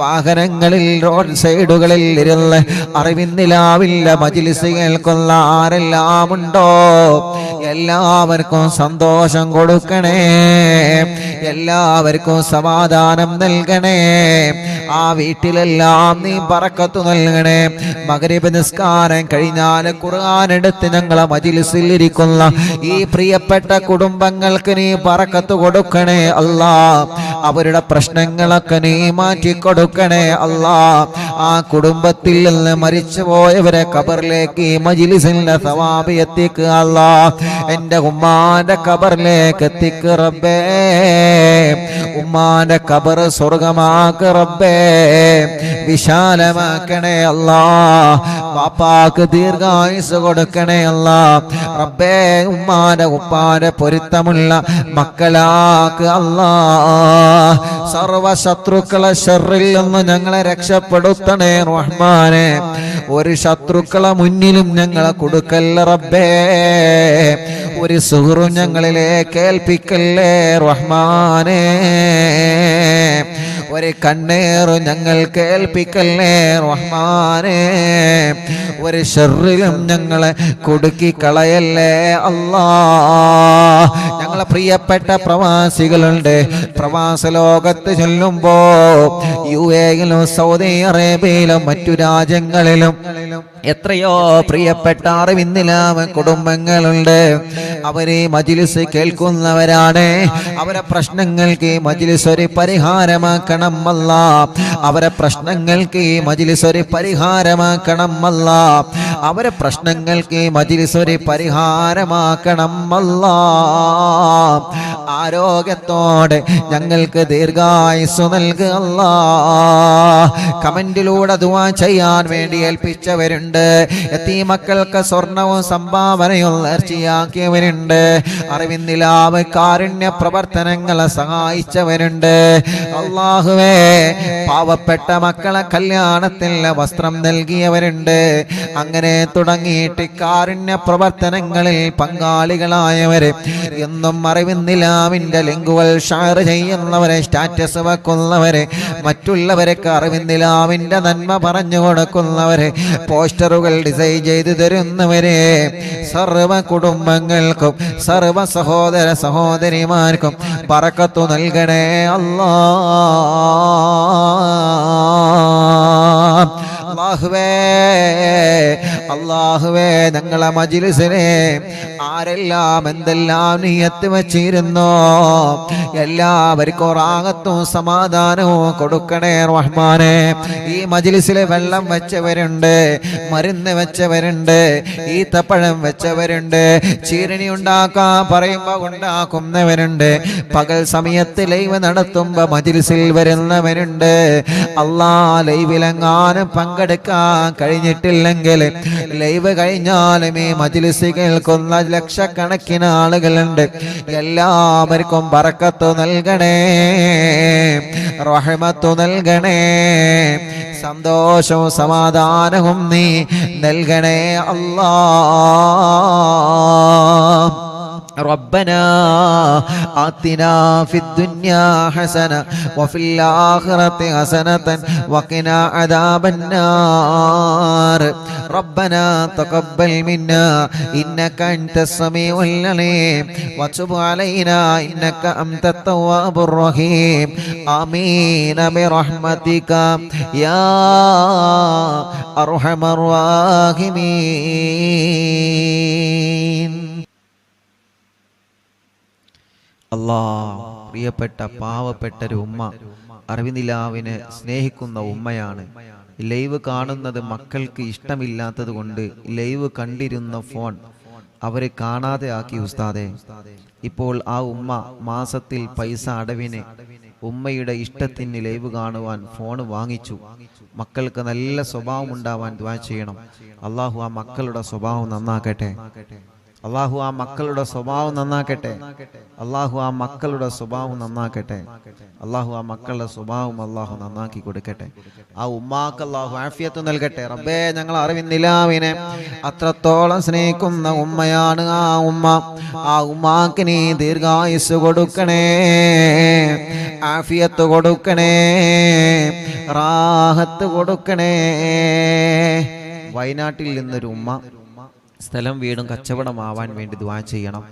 വാഹനങ്ങളിൽ, റോഡ് സൈഡുകളിൽ ഇരുന്ന് അറിവിന്നിലാവില്ല മജ്ലിസ് കേൾക്കുന്ന ആരെല്ലാം ഉണ്ടോ എല്ലാവർക്കും സന്തോഷം കൊടുക്കണേ, എല്ലാവർക്കും സമാധാനം നൽകണേ. ആ വീട്ടിലെല്ലാം നീ ബറക്കത്ത് നൽകണേ. മഗ്രിബ് നിസ്കാരം കഴിഞ്ഞാൽ ഖുർആൻ എടുത്ത് ഞങ്ങളെ മജ്ലിസിൽ ഇരിക്കുന്ന ഈ പ്രിയപ്പെട്ട കുടുംബങ്ങൾക്ക് നീ ബറക്കത്ത് കൊടുക്കണേ അല്ലാ. അവരുടെ പ്രശ്നങ്ങളൊക്കെ നീ മാറ്റി കൊടുക്കണേ അല്ലാ. ആ കുടുംബത്തിൽ നിന്ന് മരിച്ചുപോയവരെ ഖബറിലേക്ക് ഈ മജ്ലിസിന്റെ സവാബ് എത്തിക്കുക അല്ലാ. എന്റെ ഉമ്മാന്റെ ഖബറിലേക്ക് എത്തിക്ക് റബ്ബേ, ഉമ്മാന്റെ ഖബർ സ്വർഗമാക്ക് റബ്ബേ, വിശാലമാക്കണേ അല്ലാ. വാപ്പാക്ക് ദീർഘായുസ് കൊടുക്കണേ അല്ലാ റബ്ബേ. ഉമ്മാന്റെ ഉപ്പാന്റെ പൊരുത്തമുള്ള മക്കളാക്ക് അല്ലാ. സർവ ശത്രുക്കളെ ശർറിൽ നിന്ന് ഞങ്ങളെ രക്ഷപ്പെടുത്തണേ റഹ്മാനെ. ഒരു ശത്രുക്കളെ മുന്നിലും ഞങ്ങളെ കൊടുക്കല്ല റബ്ബേ. ഒരു സുഹൃത്തും ഞങ്ങളിലേക്ക് ഏൽപ്പിക്കല്ലേ റഹ്മാനെ. ഒരു കണ്ണേറും ഞങ്ങൾ കേൾപ്പിക്കല്ലേ റഹ്മാനെ. ഒരു ശർറിലും ഞങ്ങളെ കുടുക്കി കളയല്ലേ അല്ലാ. ഞങ്ങളെ പ്രിയപ്പെട്ട പ്രവാസികളുണ്ട്. പ്രവാസ ലോകത്ത് ചെല്ലുമ്പോ UAE-യിലും സൗദി അറേബ്യയിലും മറ്റു രാജ്യങ്ങളിലും എത്രയോ പ്രിയപ്പെട്ട അറിവിന്നിലാമ കുടുംബങ്ങളുണ്ട്. അവരെ മജ്ലിസ് കേൾക്കുന്നവരാണ്. അവരെ പ്രശ്നങ്ങൾക്ക് ഈ മജ്ലിസ് ഒരു പരിഹാരമാക്കണം അല്ലാ. അവരെ പ്രശ്നങ്ങൾക്ക് ഈ മജ്ലിസ് ഒരു പരിഹാരമാക്കണം അല്ലാ. അവരെ പ്രശ്നങ്ങൾക്ക് ഈ മജ്ലിസ് ഒരു പരിഹാരമാക്കണം അല്ലാ. ആരോഗ്യത്തോടെ ഞങ്ങൾക്ക് ദീർഘായുസ്സു നൽകുക അല്ലാ. കമന്റിലൂടെ ദുആ ചെയ്യാൻ വേണ്ടി ഏൽപ്പിച്ചവരുണ്ട്. യതീമക്കൾക്ക് സ്വർണവും സംഭാവനയും നേർച്ചയാക്കിയവരുണ്ട്. അറിവിന്നിലാവ് കാരുണ്യ പ്രവർത്തനങ്ങളെ സഹായിച്ചവരുണ്ട്. അല്ലാഹുവേ, പാവപ്പെട്ട മക്കളെ കല്യാണത്തിന് വസ്ത്രം നൽകിയവരുണ്ട്. അങ്ങനെ തുടങ്ങിയിട്ട് കാരുണ്യ പ്രവർത്തനങ്ങളിൽ പങ്കാളികളായവര്, എന്നും അറിവിന്നിലാവിന്റെ ലിങ്കുകൾ ഷെയർ ചെയ്യുന്നവരെ, സ്റ്റാറ്റസ് വെക്കുന്നവരെ, മറ്റുള്ളവർക്ക് അറിവിന്നിലാവിന്റെ നന്മ പറഞ്ഞു കൊടുക്കുന്നവരെ, പോസ്റ്ററുകൾ ഡിസൈൻ ചെയ്തു തരുന്നവരെ, സർവ കുടുംബങ്ങൾക്കും സർവ സഹോദര സഹോദരിമാർക്കും ബറക്കത്ത് നൽകണേ അല്ലാ. അല്ലാഹുവേ, അല്ലാഹുവേ, ഞങ്ങളെ മജ്ലിസിനെ ആരെല്ലാം എന്തെല്ലാം നിയത്ത് വച്ചിരുന്നോ എല്ലാവർക്കും റാഹത്തും സമാധാനവും കൊടുക്കണേ റഹ്മാനെ. ഈ മജ്ലിസിലെ വെള്ളം വെച്ചവരുണ്ട്, മരുന്ന് വെച്ചവരുണ്ട്, ഈത്തപ്പഴം വെച്ചവരുണ്ട്, ചീരണി ഉണ്ടാക്കാൻ പറയുമ്പോ ഉണ്ടാക്കുന്നവരുണ്ട്, പകൽ സമയത്ത് ലൈവ് നടത്തുമ്പോ മജ്ലിസിൽ വരുന്നവരുണ്ട്. അല്ലാ, ലൈവിലെങ്ങാനും പങ്കെടുക്കാൻ കഴിഞ്ഞിട്ടില്ലെങ്കിൽ ലൈവ് കഴിഞ്ഞാലും ഈ മജ്‌ലിസ് കേൾക്കുന്ന ലക്ഷക്കണക്കിന് ആളുകളുണ്ട്. എല്ലാവർക്കും ബറക്കത്ത് നൽകണേ, റഹ്മത്ത് നൽകണേ, സന്തോഷവും സമാധാനവും നീ നൽകണേ അല്ലാഹ്. ربنا آتنا في الدنيا حسنة وفي الآخرة حسنة وقنا عذاب النار. ربنا تقبل منا إنك أنت السميع العليم وتب علينا إنك أنت التواب الرحيم. آمين برحمتك يا أرحم الراحمين. പ്രിയപ്പെട്ട പാവപ്പെട്ട ഒരു ഉമ്മ, അറിവിനിലാവിനെ സ്നേഹിക്കുന്ന ഉമ്മയാണ്. ലൈവ് കാണുന്നത് മക്കൾക്ക് ഇഷ്ടമില്ലാത്തത് കൊണ്ട് ലൈവ് കണ്ടിരുന്ന ഫോൺ അവരെ കാണാതെ ആക്കി ഉസ്താദെ. ഇപ്പോൾ ആ ഉമ്മ മാസത്തിൽ പൈസ അടവിന് ഉമ്മയുടെ ഇഷ്ടത്തിന് ലൈവ് കാണുവാൻ ഫോൺ വാങ്ങിച്ചു. മക്കൾക്ക് നല്ല സ്വഭാവം ഉണ്ടാവാൻ ദുആ ചെയ്യണം. അള്ളാഹു ആ മക്കളുടെ സ്വഭാവം നന്നാക്കട്ടെ. അള്ളാഹു ആ മക്കളുടെ സ്വഭാവം നന്നാക്കട്ടെ. അള്ളാഹു ആ മക്കളുടെ സ്വഭാവം നന്നാക്കട്ടെ. അള്ളാഹു ആ മക്കളുടെ സ്വഭാവം അള്ളാഹു നന്നാക്കി കൊടുക്കട്ടെ. ആ ഉമ്മാക്ക് അള്ളാഹു ആഫിയത്ത് നൽകട്ടെ. റബ്ബേ, ഞങ്ങൾ അറിവിന്നിലാവിനെ അത്രത്തോളം സ്നേഹിക്കുന്ന ഉമ്മയാണ് ആ ഉമ്മ. ആ ഉമ്മാക്ക് നീ ദീർഘായുസ് കൊടുക്കണേ, ആഫിയത്ത് കൊടുക്കണേ, റാഹത്ത് കൊടുക്കണേ. വയനാട്ടിൽ നിന്നൊരു ഉമ്മ സ്ഥലം വീടും കച്ചവടമാവാൻ വേണ്ടി ദുആ ചെയ്യണം.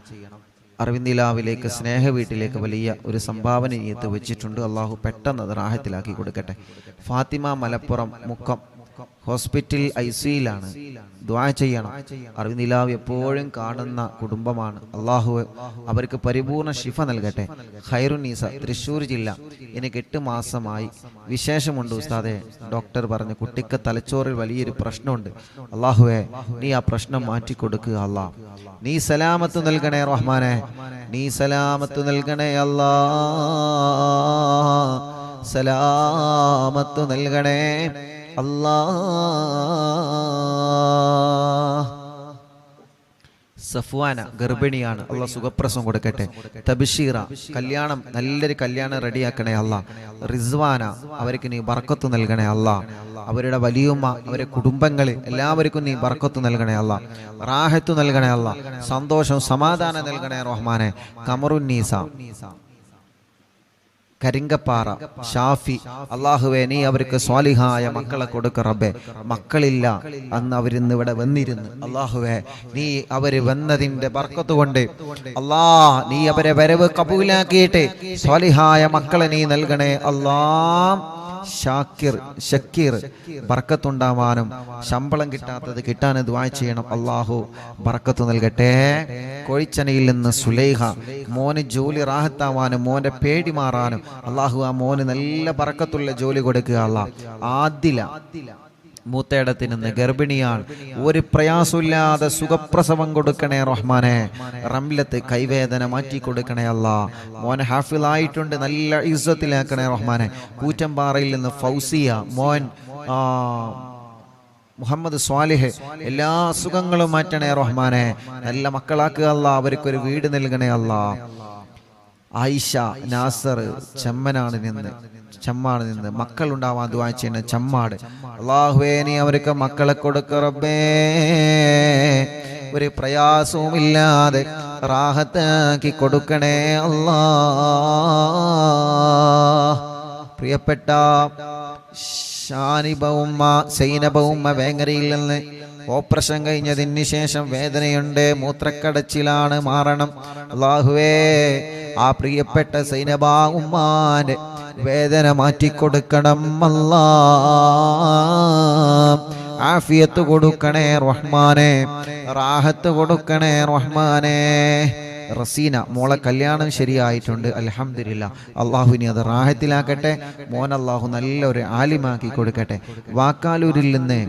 അറിവിന്ദിലാവിലേക്ക് സ്നേഹ വീട്ടിലേക്ക് വലിയ ഒരു സംഭാവന നീയത്ത് വെച്ചിട്ടുണ്ട്. അള്ളാഹു പെട്ടെന്ന് അത് റാഹത്തിലാക്കി കൊടുക്കട്ടെ. ഫാത്തിമ മലപ്പുറം മുക്കം ഹോസ്പിറ്റൽ ICUയിലാണ്. ദുആ ചെയ്യണം. അറിവിന്ദിലാവ് എപ്പോഴും കാണുന്ന കുടുംബമാണ്. അള്ളാഹു അവർക്ക് പരിപൂർണ ശിഫ നൽകട്ടെ. ഖൈറുന്നീസ തൃശ്ശൂർ ജില്ല. എനിക്ക് 8 മാസമായി. വിശേഷമുണ്ട് ഉസ്താദെ. ഡോക്ടർ പറഞ്ഞു കുട്ടിക്ക് തലച്ചോറിൽ വലിയൊരു പ്രശ്നമുണ്ട്. അള്ളാഹുവേ, നീ ആ പ്രശ്നം മാറ്റിക്കൊടുക്കുക അല്ലാ. നീ സലാമത്ത് നൽകണേ റഹ്മാനെ, നീ സലാമത്ത് നൽകണേ അല്ലാ, സലാമത്ത് നൽകണേ അല്ലാ. സഫ്വാന ഗർഭിണിയാണ്. അള്ളാഹ് സുഖപ്രസവം കൊടുക്കട്ടെ. തബ്ഷീറ കല്യാണം, നല്ലൊരു കല്യാണം റെഡിയാക്കണേ അല്ലാ. റിസ്വാന അവർക്ക് നീ ബർക്കത്ത് നൽകണേ അല്ലാ. അവരുടെ വലിയുമ്മ, അവരുടെ കുടുംബങ്ങൾ എല്ലാവർക്കും നീ ബർക്കത്ത് നൽകണേ അല്ലാ. റാഹത്ത് നൽകണേ അല്ലാ. സന്തോഷം സമാധാനം നൽകണേ റഹ്മാനെ. കമറുന്നീസ കരിങ്കപ്പാറ ഷാഫി, അള്ളാഹുവേ നീ അവർക്ക് സ്വാലിഹായ മക്കളെ കൊടുക്ക റബ്ബേ. മക്കളില്ല അന്ന് അവരിന്ന് ഇവിടെ വന്നിരുന്നു. അള്ളാഹുവേ, നീ അവര് വന്നതിന്റെ ബർക്കത്ത് കൊണ്ട് അല്ലാ, നീ അവരെ വരവ് കബൂലാക്കിയിട്ട് സ്വാലിഹായ മക്കളെ നീ നൽകണേ അല്ലാ. ഷക്കീർ ബർക്കത്തുണ്ടാവാനും ശമ്പളം കിട്ടാത്തത് കിട്ടാൻ ദുആ ചെയ്യണം. അള്ളാഹു ബർക്കത്ത് നൽകട്ടെ. കോഴിച്ചനയിൽ നിന്ന് സുലൈഹ, മോന് ജോലി റാഹത്താവാനും മോന്റെ പേടി മാറാനും അള്ളാഹു ആ മോന് നല്ല ബർക്കത്തുള്ള ജോലി കൊടുക്കുക അല്ലാ. ആദില മൂത്തേടത്തിൽ നിന്ന് ഗർഭിണിയാണ്. ഒരു പ്രയാസമില്ലാതെ സുഖപ്രസവം കൊടുക്കണേ റഹ്മാനെ. റംലത്ത് കൈവേദന മാറ്റി കൊടുക്കണേ അല്ലാ. മോൻ ഹാഫിളായിട്ടുണ്ട്, നല്ല ഇസ്സത്തിലാക്കണേ റഹ്മാനെ. കൂറ്റമ്പാറയിൽ നിന്ന് ഫൗസിയ, മോൻ മുഹമ്മദ് സ്വാലിഹ്, എല്ലാ അസുഖങ്ങളും മാറ്റണേ റഹ്മാനെ. നല്ല മക്കളാക്കുക അല്ലാ. അവർക്കൊരു വീട് നൽകണേ അല്ലാ. ആയിഷ നാസർ ചെമ്മാട് നിന്ന് മക്കൾ ഉണ്ടാവാൻ ദുആ ചെയ്യുന്ന ചെമ്മാട്. അല്ലാഹുവേ, നീ അവർക്ക് മക്കളെ കൊടുക്ക റബ്ബേ. ഒരു പ്രയാസവും ഇല്ലാതെ റാഹത്താക്കി കൊടുക്കണേ അല്ലാ. പ്രിയപ്പെട്ട ഷാനിബ ഉമ്മ, സൈനബ ഉമ്മ വേങ്ങരയിൽ നിന്ന് ഓപ്പറേഷൻ കഴിഞ്ഞതിന് ശേഷം വേദനയുണ്ട്, മൂത്രക്കടച്ചിലാണ്, മാറണം. അല്ലാഹുവേ, ആ പ്രിയപ്പെട്ട സൈനബ ഉമ്മാന്റെ വേദന മാറ്റിക്കൊടുക്കണം അല്ലാ. ആഫിയത്ത് കൊടുക്കണേ റഹ്മാനെ, റാഹത്ത് കൊടുക്കണേ റഹ്മാനെ. റസീന മോളെ കല്യാണം ശരിയായിട്ടുണ്ട്, അൽഹംദുലില്ലാ. അള്ളാഹു ഇനി അത് റാഹത്തിലാക്കട്ടെ. മോൻ അള്ളാഹു നല്ലൊരു ആലിമാക്കി കൊടുക്കട്ടെ. വാക്കാലൂരിൽ നിന്ന്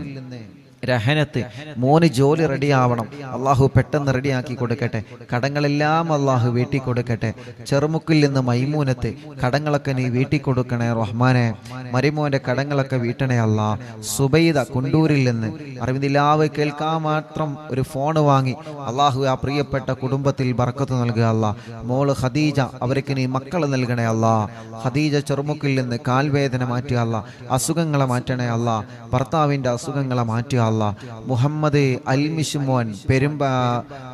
രഹനത്ത് മോന് ജോലി റെഡിയാവണം, അള്ളാഹു പെട്ടെന്ന് റെഡിയാക്കി കൊടുക്കട്ടെ. കടങ്ങളെല്ലാം അള്ളാഹു വീട്ടി കൊടുക്കട്ടെ. ചെറുമുക്കിൽ നിന്ന് മൈമൂനത്ത് കടങ്ങളൊക്കെ നീ വീട്ടി കൊടുക്കണേ റഹ്മാനെ. മരിമോന്റെ കടങ്ങളൊക്കെ വീട്ടണേ അല്ലാ. സുബൈദ കുണ്ടൂരിൽ നിന്ന് അറിവിന്ദിലാവ് കേൾക്കാൻ മാത്രം ഒരു ഫോണ് വാങ്ങി അള്ളാഹു ആ പ്രിയപ്പെട്ട കുടുംബത്തിൽ ബർക്കത്ത് നൽകുക അല്ലാ. മോള് ഖദീജ, അവർക്ക് നീ മക്കൾ നൽകണേ അല്ലാ. ഖദീജ ചെറുമുക്കിൽ നിന്ന് കാൽവേദന മാറ്റുക അല്ലാ, അസുഖങ്ങളെ മാറ്റണേ അല്ലാ, ഭർത്താവിൻ്റെ അസുഖങ്ങളെ മാറ്റുക അല്ലാ. മുഹമ്മദ് അൽമിഷുമോൻ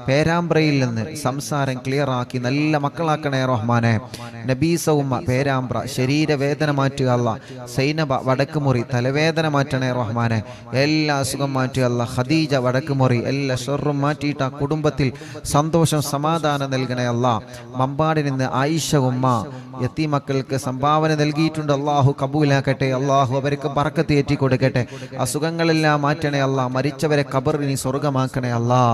പേരാമ്പ്രയിൽ നിന്ന് സംസാരം ക്ലിയർ ആക്കി നല്ല മക്കളാക്കണേ റഹ്മാനെ. നബീസ ഉമ്മ പേരാമ്പ്ര ശരീരവേദന മാറ്റുക അല്ലാ. സൈനബ വടക്കുമുറി തലവേദന മാറ്റണേ റഹ്മാനെ. എല്ലാ അസുഖം മാറ്റുക അല്ലാ. ഖദീജ വടക്കുമുറി എല്ലാ ഷർറും മാറ്റിയിട്ട് ആ കുടുംബത്തിൽ സന്തോഷം സമാധാനം നൽകണേ അല്ലാ. മമ്പാടിൽ നിന്ന് ആയിഷ ഉമ്മ യത്തീമക്കൾക്ക് സംഭാവന നൽകിയിട്ടുണ്ട്, അള്ളാഹു കബൂലാക്കട്ടെ. അള്ളാഹു അവർക്ക് ബർക്കത്ത് ഏറ്റി കൊടുക്കട്ടെ. അസുഖങ്ങളെല്ലാം മാറ്റണേ അല്ലാ. മരിച്ചവരെ ഖബറിൽ നീ സ്വർഗമാക്കണേ അല്ലാ.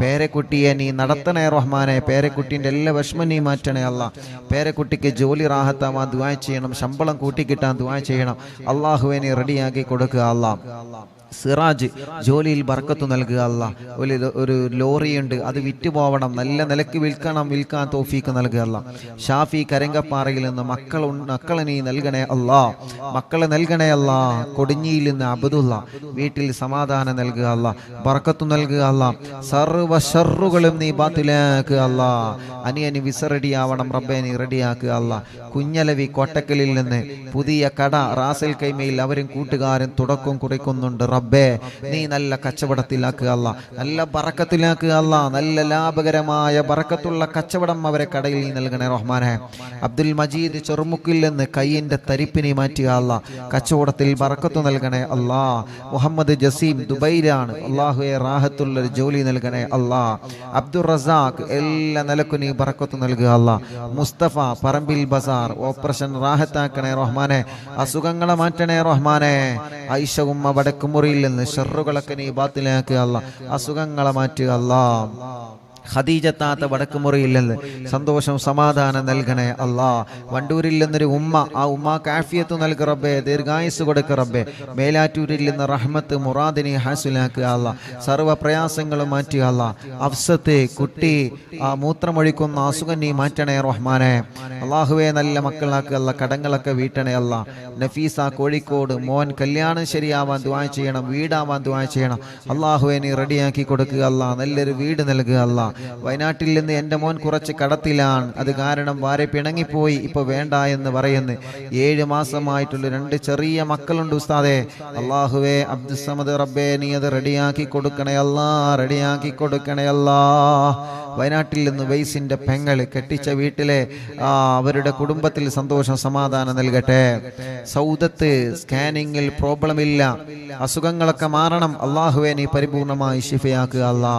പേരക്കുട്ടിയെ നീ നടത്തണേ റഹ്മാനെ. പേരക്കുട്ടിൻ്റെ എല്ലാ വിഷമം നീ മാറ്റണേ അല്ലാ. പേരക്കുട്ടിക്ക് ജോലി റാഹത്താവാൻ ദുആ ചെയ്യണം, ശമ്പളം കൂട്ടിക്കിട്ടാൻ ദുആ ചെയ്യണം. അള്ളാഹുവെ നീ റെഡിയാക്കി കൊടുക്കുക അല്ലാ. സിറാജ് ജോലിയിൽ ബർക്കത്ത് നൽകുക അല്ലാ. ഒരു ലോറിയുണ്ട്, അത് വിറ്റുപോകണം, നല്ല നിലക്ക് വിൽക്കാൻ തൗഫീക്ക് നൽകുക അല്ലാ. ഷാഫി കരങ്കപ്പാറയിൽ നിന്ന് മക്കളെ നീ നൽകണേ അല്ലാ. മക്കളെ നൽകണേ അല്ലാ. കൊടിഞ്ഞിയിൽ നിന്ന് അബ്ദുള്ള വീട്ടിൽ സമാധാനം നൽകുക അല്ലാ, ബർക്കത്ത് നൽകുക അല്ലാ. സർവ്വ ഷർറുകളും നീ ബാത്തിലാക്കുക അല്ലാ. അനിയന് വിസ റെഡിയാവണം റബ്ബേ, നീ റെഡിയാക്കുക അല്ലാ. കുഞ്ഞലവി കോട്ടക്കലിൽ നിന്ന് പുതിയ കട റാസൽ കൈമയിൽ അവരും കൂട്ടുകാരും തുടക്കം കുറിക്കുന്നുണ്ട് റബ്ബേ. നീ നല്ല കച്ചവടത്തിലാക്കുക അല്ലാ, നല്ല ബറക്കത്തിലാക്കുക അല്ലാ. നല്ല ലാഭകരമായ ബറക്കത്തുള്ള കച്ചവടം അവരെ കടയിൽ നീ നൽകണേ റഹ്മാനെ. അബ്ദുൽ മജീദ് ചെറുമുക്കിൽ നിന്ന് കയ്യിന്റെ തരിപ്പിനെ മാറ്റുക അല്ലാ, കച്ചവടത്തിൽ ബറക്കത്ത് നൽകണേ അല്ലാ. മുഹമ്മദ് ജസീം ദുബൈയിലാണ്, അള്ളാഹുവെ റാഹത്തുള്ളൊരു ജോലി നൽകണേ അല്ലാ. അബ്ദുൾ റസാഖ് എല്ലാ നിലക്കും നീ ബറക്കത്ത് നൽകുക അല്ലാ. മുസ്തഫ പറമ്പിൽ ബസാർ ഓപ്പറേഷൻ റാഹത്താക്കണേ റഹ്മാനെ. അസുഖങ്ങളെ മാറ്റണേ റഹ്മാനെ. ഐഷ ഉമ്മ വടക്കുമുറിയിൽ നിന്ന് ഷർറുകളൊക്കെ നീ ബാത്തിലാക്കുക അല്ലാ, അസുഖങ്ങളെ മാറ്റുക അല്ലാ. ഖദീജ താത്ത വടക്കുമുറിയിൽ നിന്ന് സന്തോഷം സമാധാനം നൽകണേ അല്ലാ. വണ്ടൂരിൽ നിന്നൊരു ഉമ്മ, ആ ഉമ്മാക്ക് ആഫിയത്ത് നൽകുക റബ്ബേ, ദീർഘായുസ് കൊടുക്കുക റബ്ബേ. മേലാറ്റൂരിൽ നിന്ന് റഹ്മത്ത് മുറാദിനെ ഹാസിലാക്കുക അല്ലാ, സർവ്വ പ്രയാസങ്ങളും മാറ്റുക അല്ലാ. അഫ്സത്ത് കുട്ടി ആ മൂത്രമൊഴിക്കുന്ന അസുഖം നീ മാറ്റണേ റഹ്മാനെ. അള്ളാഹുവെ നല്ല മക്കളാക്കുക അല്ലാ, കടങ്ങളൊക്കെ വീട്ടണേ അല്ലാ. നഫീസ കോഴിക്കോട് മോൻ കല്യാണം ശരിയാവാൻ ദുആ ചെയ്യണം, വീടാവാൻ ദുആ ചെയ്യണം. അള്ളാഹുവെ നീ റെഡിയാക്കി കൊടുക്കുക അല്ലാ, നല്ലൊരു വീട് നൽകുക അല്ലാ. വയനാട്ടിൽ നിന്ന് എൻ്റെ മോൻ കുറച്ച് കടത്തിലാണ്, അത് കാരണം വാരെ പിണങ്ങിപ്പോയി, ഇപ്പൊ വേണ്ട എന്ന് പറയുന്നു. 7 മാസമായിട്ടുള്ള 2 ചെറിയ മക്കളുണ്ട് ഉസ്താദേ. അള്ളാഹുവേ അബ്ദുസ്സമദ് റബ്ബേ, നീ അത് റെഡിയാക്കി കൊടുക്കണേ അല്ലാ, റെഡിയാക്കി കൊടുക്കണേ അല്ലാ. വയനാട്ടിൽ നിന്ന് വൈസിന്റെ പെങ്ങൾ കെട്ടിച്ച വീട്ടിലെ അവരുടെ കുടുംബത്തിൽ സന്തോഷം സമാധാനം നൽകട്ടെ. സൗദത്ത് സ്കാനിങ്ങിൽ പ്രോബ്ലം ഇല്ല, അസുഖങ്ങളൊക്കെ മാറണം. അള്ളാഹുവേ നീ പരിപൂർണമായി ശിഫയാക്കുക അല്ലാ.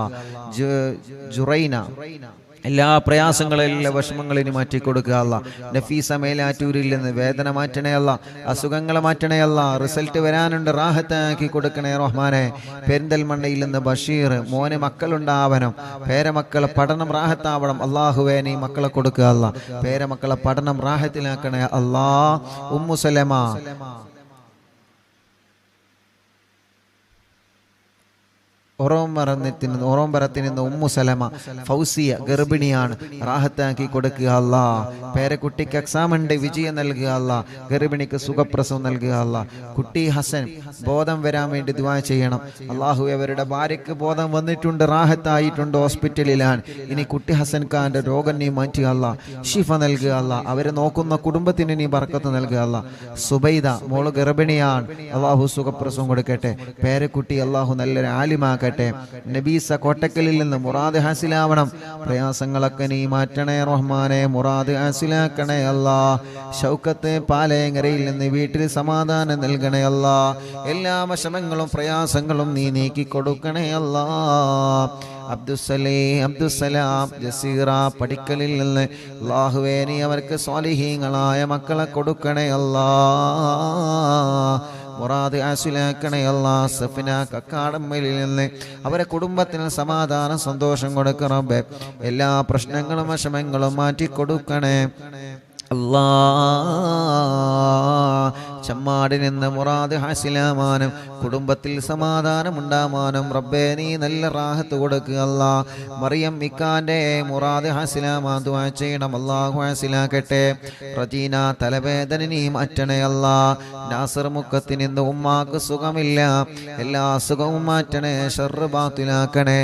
ജുറൈന എല്ലാ പ്രയാസങ്ങളെല്ലാം വിഷമങ്ങളിന് മാറ്റി കൊടുക്കുക അല്ലാ. നഫീസ മേലാറ്റൂരിൽ നിന്ന് വേദന മാറ്റണേ അല്ലാ, അസുഖങ്ങളെ മാറ്റണേ അല്ലാ. റിസൾട്ട് വരാനുണ്ട്, റാഹത്താക്കി കൊടുക്കണേ റഹ്മാനെ. പെരിന്തൽമണ്ണയിൽ നിന്ന് ബഷീർ മോന് മക്കളുണ്ടാവണം, പേരമക്കളെ പഠനം റാഹത്താവണം. അള്ളാഹുവേ നീ മക്കളെ കൊടുക്കുക അല്ലാ, പേരമക്കളെ പഠനം റാഹത്തിലാക്കണേ അല്ലാ. ഉമ്മു സലമ ഒറോമ്പരത്തിൽ നിന്ന് ഉമ്മു സലമ ഫൗസിയ ഗർഭിണിയാണ്, റാഹത്താക്കി കൊടുക്കുക അല്ലാ. പേരക്കുട്ടിക്ക് എക്സാം ഉണ്ട്, വിജയം നൽകുക അല്ലാ. ഗർഭിണിക്ക് സുഖപ്രസവം നൽകുക അല്ലാ. കുട്ടി ഹസൻ ബോധം വരാൻ വേണ്ടി ദുആ ചെയ്യണം. അള്ളാഹു അവരുടെ ഭാര്യയ്ക്ക് ബോധം വന്നിട്ടുണ്ട്, റാഹത്തായിട്ടുണ്ട്, ഹോസ്പിറ്റലിലാണ്. ഇനി കുട്ടി ഹസൻ ഖാന്റെ രോഗം നീ മാറ്റുക അല്ലാ, ഷിഫ നൽകുക അല്ലാ. അവരെ നോക്കുന്ന കുടുംബത്തിന് നീ ബർക്കത്ത് നൽകുക അല്ലാ. സുബൈദ മോള് ഗർഭിണിയാണ്, അള്ളാഹു സുഖപ്രസവം കൊടുക്കട്ടെ. പേരക്കുട്ടി അള്ളാഹു നല്ലൊരു ആലിമാക്കട്ടെ. നബീസ കോട്ടക്കലിൽ നിന്ന് മുറാദ് ഹാസിലാവണം, പ്രയാസങ്ങളൊക്കെ നീ മാറ്റണേ റഹ്മാനെ, മുറാദ് ഹാസിലാക്കണേ അല്ലാ. ഷൗക്കത്ത് പാലയങ്ങരയിൽ നിന്ന് വീട്ടിൽ സമാധാനം നൽകണേ അല്ലാ. എല്ലാ വിഷമങ്ങളും പ്രയാസങ്ങളും നീ നീക്കി കൊടുക്കണേ അല്ലാ. അബ്ദുസലാം ജസീറ പടിക്കലിൽ നിന്ന് അല്ലാഹുവേ നീ അവർക്ക് സ്വാലിഹീങ്ങളായ മക്കളെ കൊടുക്കണേ അല്ലാ. മുറാദ് ആസിലാക്കണേ അല്ലാ. സഫിന കക്കാടമ്മയിൽ നിന്ന് അവരെ കുടുംബത്തിന് സമാധാനം സന്തോഷം കൊടുക്കണം. എല്ലാ പ്രശ്നങ്ങളും വിഷമങ്ങളും മാറ്റിക്കൊടുക്കണേ അല്ലാ. ചമ്മാടിൽ നിന്ന് മുറാദ് ഹാസിലാമാനും കുടുംബത്തിൽ സമാധാനമുണ്ടാവാനും റബ്ബേ നീ നല്ല റാഹത്ത് കൊടുക്കുക അല്ലാ. മറിയം ഇക്കാന്റെ മുറാദ് ഹാസിലാമാ ദുആ ചെയ്യണം, അല്ലാഹു ഹാസിലാക്കട്ടെ. റജീന തലവേദന നീ മാറ്റണേ അല്ലാ. നാസർ മുക്കത്തിന് ഇന്ന് ഉമ്മാക്ക് സുഖമില്ല, എല്ലാ അസുഖവും മാറ്റണേ, ഷർറ് ബാത്തിലാക്കണേ,